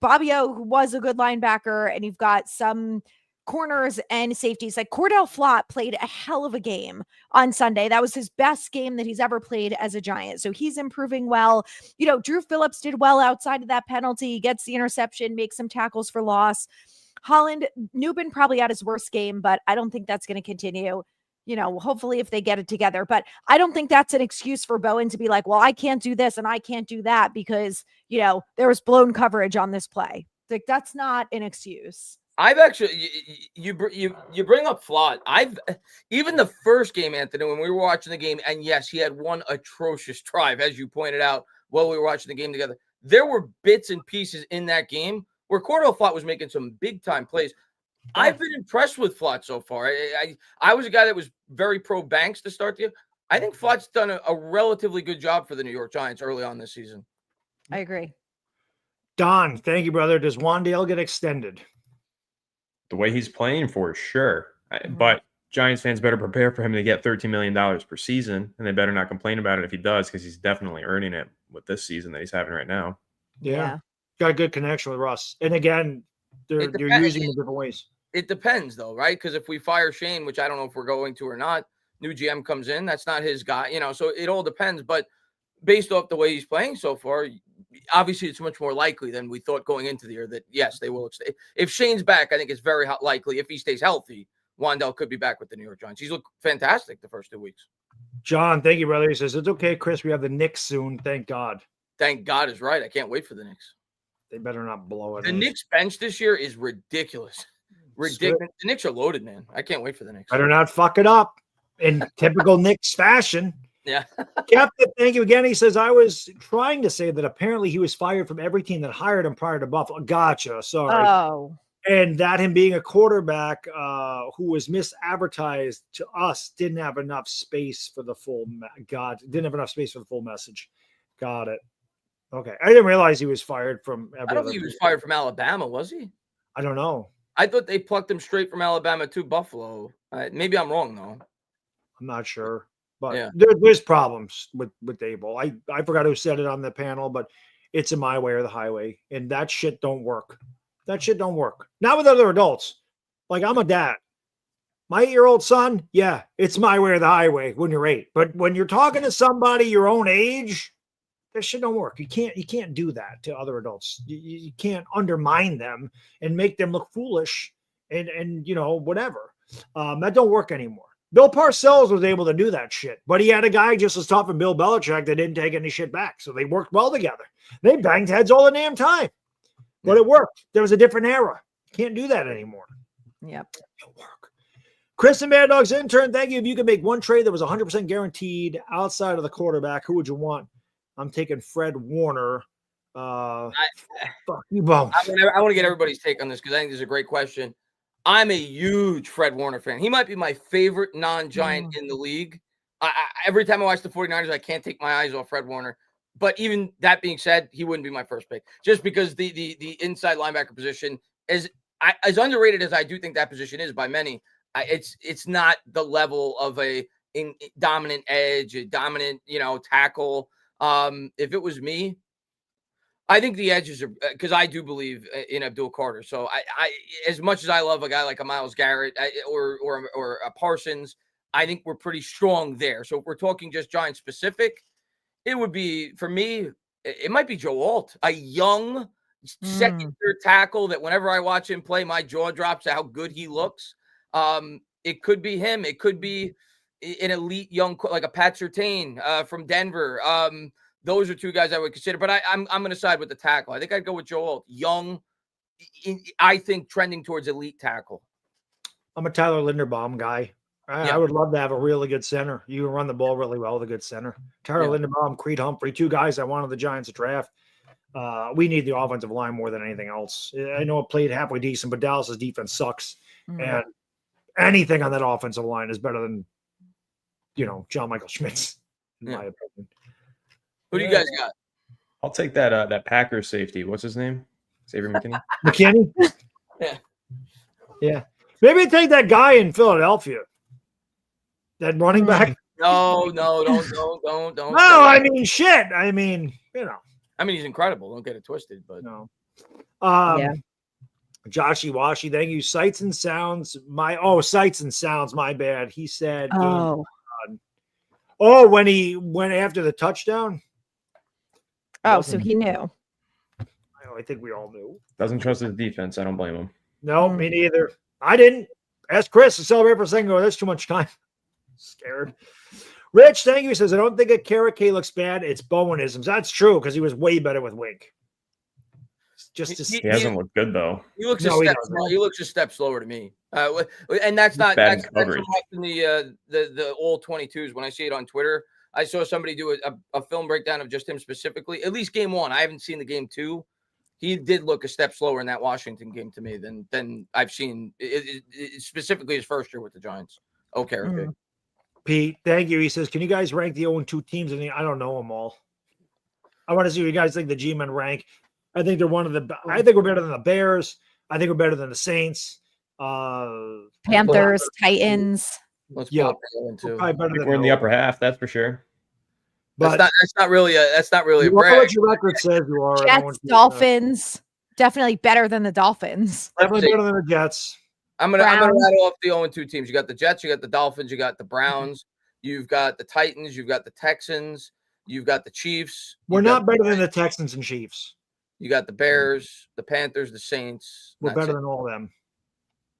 Bobby O, who was a good linebacker, and you've got some corners and safeties. Like Cordell Flott played a hell of a game on Sunday. That was his best game that he's ever played as a Giant. So he's improving well. Drew Phillips did well outside of that penalty. He gets the interception, makes some tackles for loss. Holland, Newbin probably had his worst game, but I don't think that's going to continue. Hopefully if they get it together, but I don't think that's an excuse for Bowen to be like, well, I can't do this and I can't do that because, there was blown coverage on this play. Like, that's not an excuse. I've actually, you bring up Flott. Even the first game, Anthony, when we were watching the game, and yes, he had one atrocious drive, as you pointed out, while we were watching the game together. There were bits and pieces in that game where Cordell Flott was making some big time plays. I've been impressed with Flott so far. I was a guy that was very pro Banks to start the year. I think Flott's done a relatively good job for the New York Giants early on this season. I agree. Don, thank you, brother. Does Wan'Dale get extended? The way he's playing, for sure. But Giants fans better prepare for him to get $13 million per season, and they better not complain about it if he does, because he's definitely earning it with this season that he's having right now. Yeah. Got a good connection with Russ. And again, they're using it in different ways. It depends, though, right? Because if we fire Shane, which I don't know if we're going to or not, new GM comes in, that's not his guy, so it all depends. But based off the way he's playing so far, obviously it's much more likely than we thought going into the year that, yes, they will stay. If Shane's back, I think it's very likely, if he stays healthy, Wan'Dale could be back with the New York Giants. He's looked fantastic the first 2 weeks. John, thank you, brother. He says, it's okay, Chris. We have the Knicks soon. Thank God. Thank God is right. I can't wait for the Knicks. They better not blow it. The Knicks bench this year is ridiculous. Ridiculous. The Knicks are loaded, man. I can't wait for the Knicks. Better not fuck it up in typical Knicks fashion. Yeah. Captain, thank you again. He says, I was trying to say that apparently he was fired from every team that hired him prior to Buffalo. Gotcha. Sorry. Oh. And that him being a quarterback who was misadvertised to us didn't have enough space for the full didn't have enough space for the full message. Got it. Okay. I didn't realize he was fired from I don't think he was fired from Alabama, was he? I don't know. I thought they plucked him straight from Alabama to Buffalo. Maybe I'm wrong, though. I'm not sure. But yeah. There's problems with Dable. I forgot who said it on the panel, but it's a my way or the highway. And that shit don't work. That shit don't work. Not with other adults. Like, I'm a dad. My 8-year-old son, yeah, it's my way or the highway when you're 8. But when you're talking to somebody your own age, that shit don't work. You can't do that to other adults. You can't undermine them and make them look foolish and whatever. That don't work anymore. Bill Parcells was able to do that shit, but he had a guy just as tough as Bill Belichick that didn't take any shit back. So they worked well together. They banged heads all the damn time, but it worked. There was a different era. Can't do that anymore. Yep. It'll work. Chris and Mad Dog's intern, thank you. If you could make one trade that was 100% guaranteed outside of the quarterback, who would you want? I'm taking Fred Warner. Fuck you both. I want to get everybody's take on this because I think this is a great question. I'm a huge Fred Warner fan. He might be my favorite non-Giant in the league. Every time I watch the 49ers, I can't take my eyes off Fred Warner. But even that being said, he wouldn't be my first pick just because the inside linebacker position is as underrated as I do think that position is by many. It's not the level of a dominant edge, a dominant tackle. If it was me, I think the edges are because I do believe in Abdul Carter. So I as much as I love a guy like a Myles Garrett or a Parsons, I think we're pretty strong there. So if we're talking just Giant specific, it would be for me. It might be Joe Alt, a young second, third tackle that whenever I watch him play, my jaw drops at how good he looks. It could be him. It could be an elite young like a Pat Surtain from Denver. Those are two guys I would consider, but I'm going to side with the tackle. I think I'd go with Joe Alt, young. I think trending towards elite tackle. I'm a Tyler Linderbaum guy. I would love to have a really good center. You can run the ball really well with a good center. Tyler Linderbaum, Creed Humphrey, two guys I wanted the Giants to draft. We need the offensive line more than anything else. I know it played halfway decent, but Dallas's defense sucks. And anything on that offensive line is better than, John Michael Schmitz, in my opinion. Who do you guys got? I'll take that Packers safety. What's his name? Xavier McKinney? McKinney? Yeah. Maybe take that guy in Philadelphia. That running back. No, don't. No, I mean, shit. I mean, I mean, he's incredible. Don't get it twisted, but no. Joshy Washy, thank you. Sights and sounds, my bad. He said, Oh, when he went after the touchdown. so he knew. I think we all knew. Doesn't trust his defense. I don't blame him. No, me neither. I didn't. Ask Chris to celebrate for a second ago. That's too much time. Scared. Rich, thank you. He says, I don't think a Carrot K looks bad. It's Bowenisms. That's true because he was way better with Wink. He hasn't looked good though. He looks a step slower to me. And that's not that's in the old 22s. When I see it on Twitter, I saw somebody do a film breakdown of just him specifically. At least game 1. I haven't seen the game 2. He did look a step slower in that Washington game to me than I've seen specifically his first year with the Giants. Okay. Pete, thank you. He says, can you guys rank the 0-2 teams? I don't know them all. I want to see what you guys think the G-Men rank. I think they're I think we're better than the Bears. I think we're better than the Saints. Panthers, Titans. Let's we're in the upper half, that's for sure. But that's not really a brag. What your record says you are. Jets, Dolphins. Definitely better than the Dolphins. Definitely better than the Jets. I'm gonna rattle off the 0-2 teams. You got the Jets, you got the Dolphins, you got the Browns, you've got the Titans, you've got the Texans, you've got the Chiefs. We're not better than the Texans and Chiefs. You got the Bears, the Panthers, the Saints. We're better than all of them.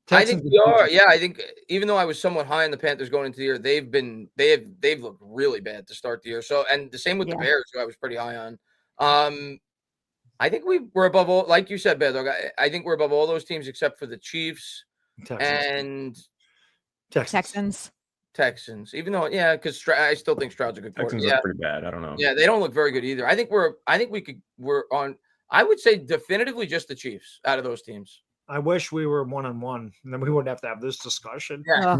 I think we are. Yeah, I think even though I was somewhat high on the Panthers going into the year, they've looked really bad to start the year. So, and the same with the Bears, who I was pretty high on. I think we're above all, like you said, Baddog. I think we're above all those teams except for the Chiefs and Texans. Even though, because I still think Stroud's a good quarterback. Texans are pretty bad. I don't know. Yeah, they don't look very good either. I think we're on. I would say definitively just the Chiefs out of those teams. I wish we were 1-1, and then we wouldn't have to have this discussion. Yeah.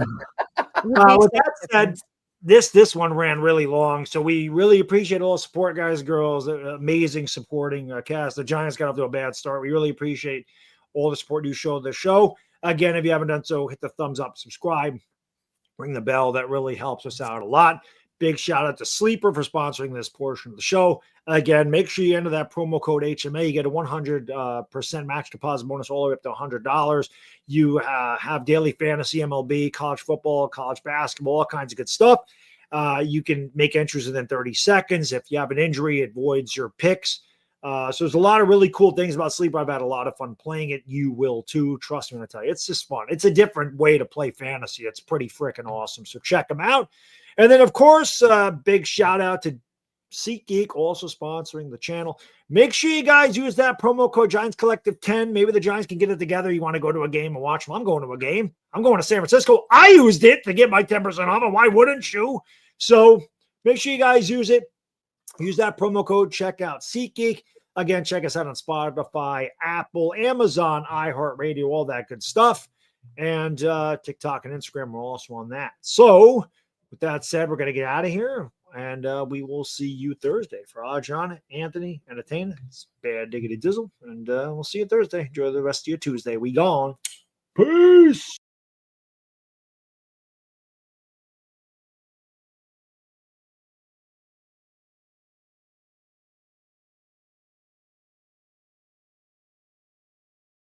With that said, this one ran really long, so we really appreciate all the support, guys, girls. Amazing supporting cast. The Giants got off to a bad start. We really appreciate all the support you showed the show. Again, if you haven't done so, hit the thumbs up, subscribe, ring the bell. That really helps us out a lot. Big shout out to Sleeper for sponsoring this portion of the show. Again, make sure you enter that promo code HMA. You get a 100% match deposit bonus all the way up to $100. You have daily fantasy, MLB, college football, college basketball, all kinds of good stuff. You can make entries within 30 seconds. If you have an injury, it voids your picks. So there's a lot of really cool things about Sleeper. I've had a lot of fun playing it. You will too. Trust me when I tell you. It's just fun. It's a different way to play fantasy. It's pretty freaking awesome. So check them out. And then, of course, big shout out to SeatGeek, also sponsoring the channel. Make sure you guys use that promo code Giants Collective 10. Maybe the Giants can get it together. You want to go to a game and watch them. I'm going to a game. I'm going to San Francisco. I used it to get my 10% off, and why wouldn't you? So make sure you guys use it. Use that promo code. Check out SeatGeek. Again, check us out on Spotify, Apple, Amazon, iHeartRadio, all that good stuff. And TikTok and Instagram, we're also on that. So with that said, we're going to get out of here, and we will see you Thursday. For John, Anthony, Entertainah, it's Bad Diggity Dizzle, and we'll see you Thursday. Enjoy the rest of your Tuesday. We gone. Peace.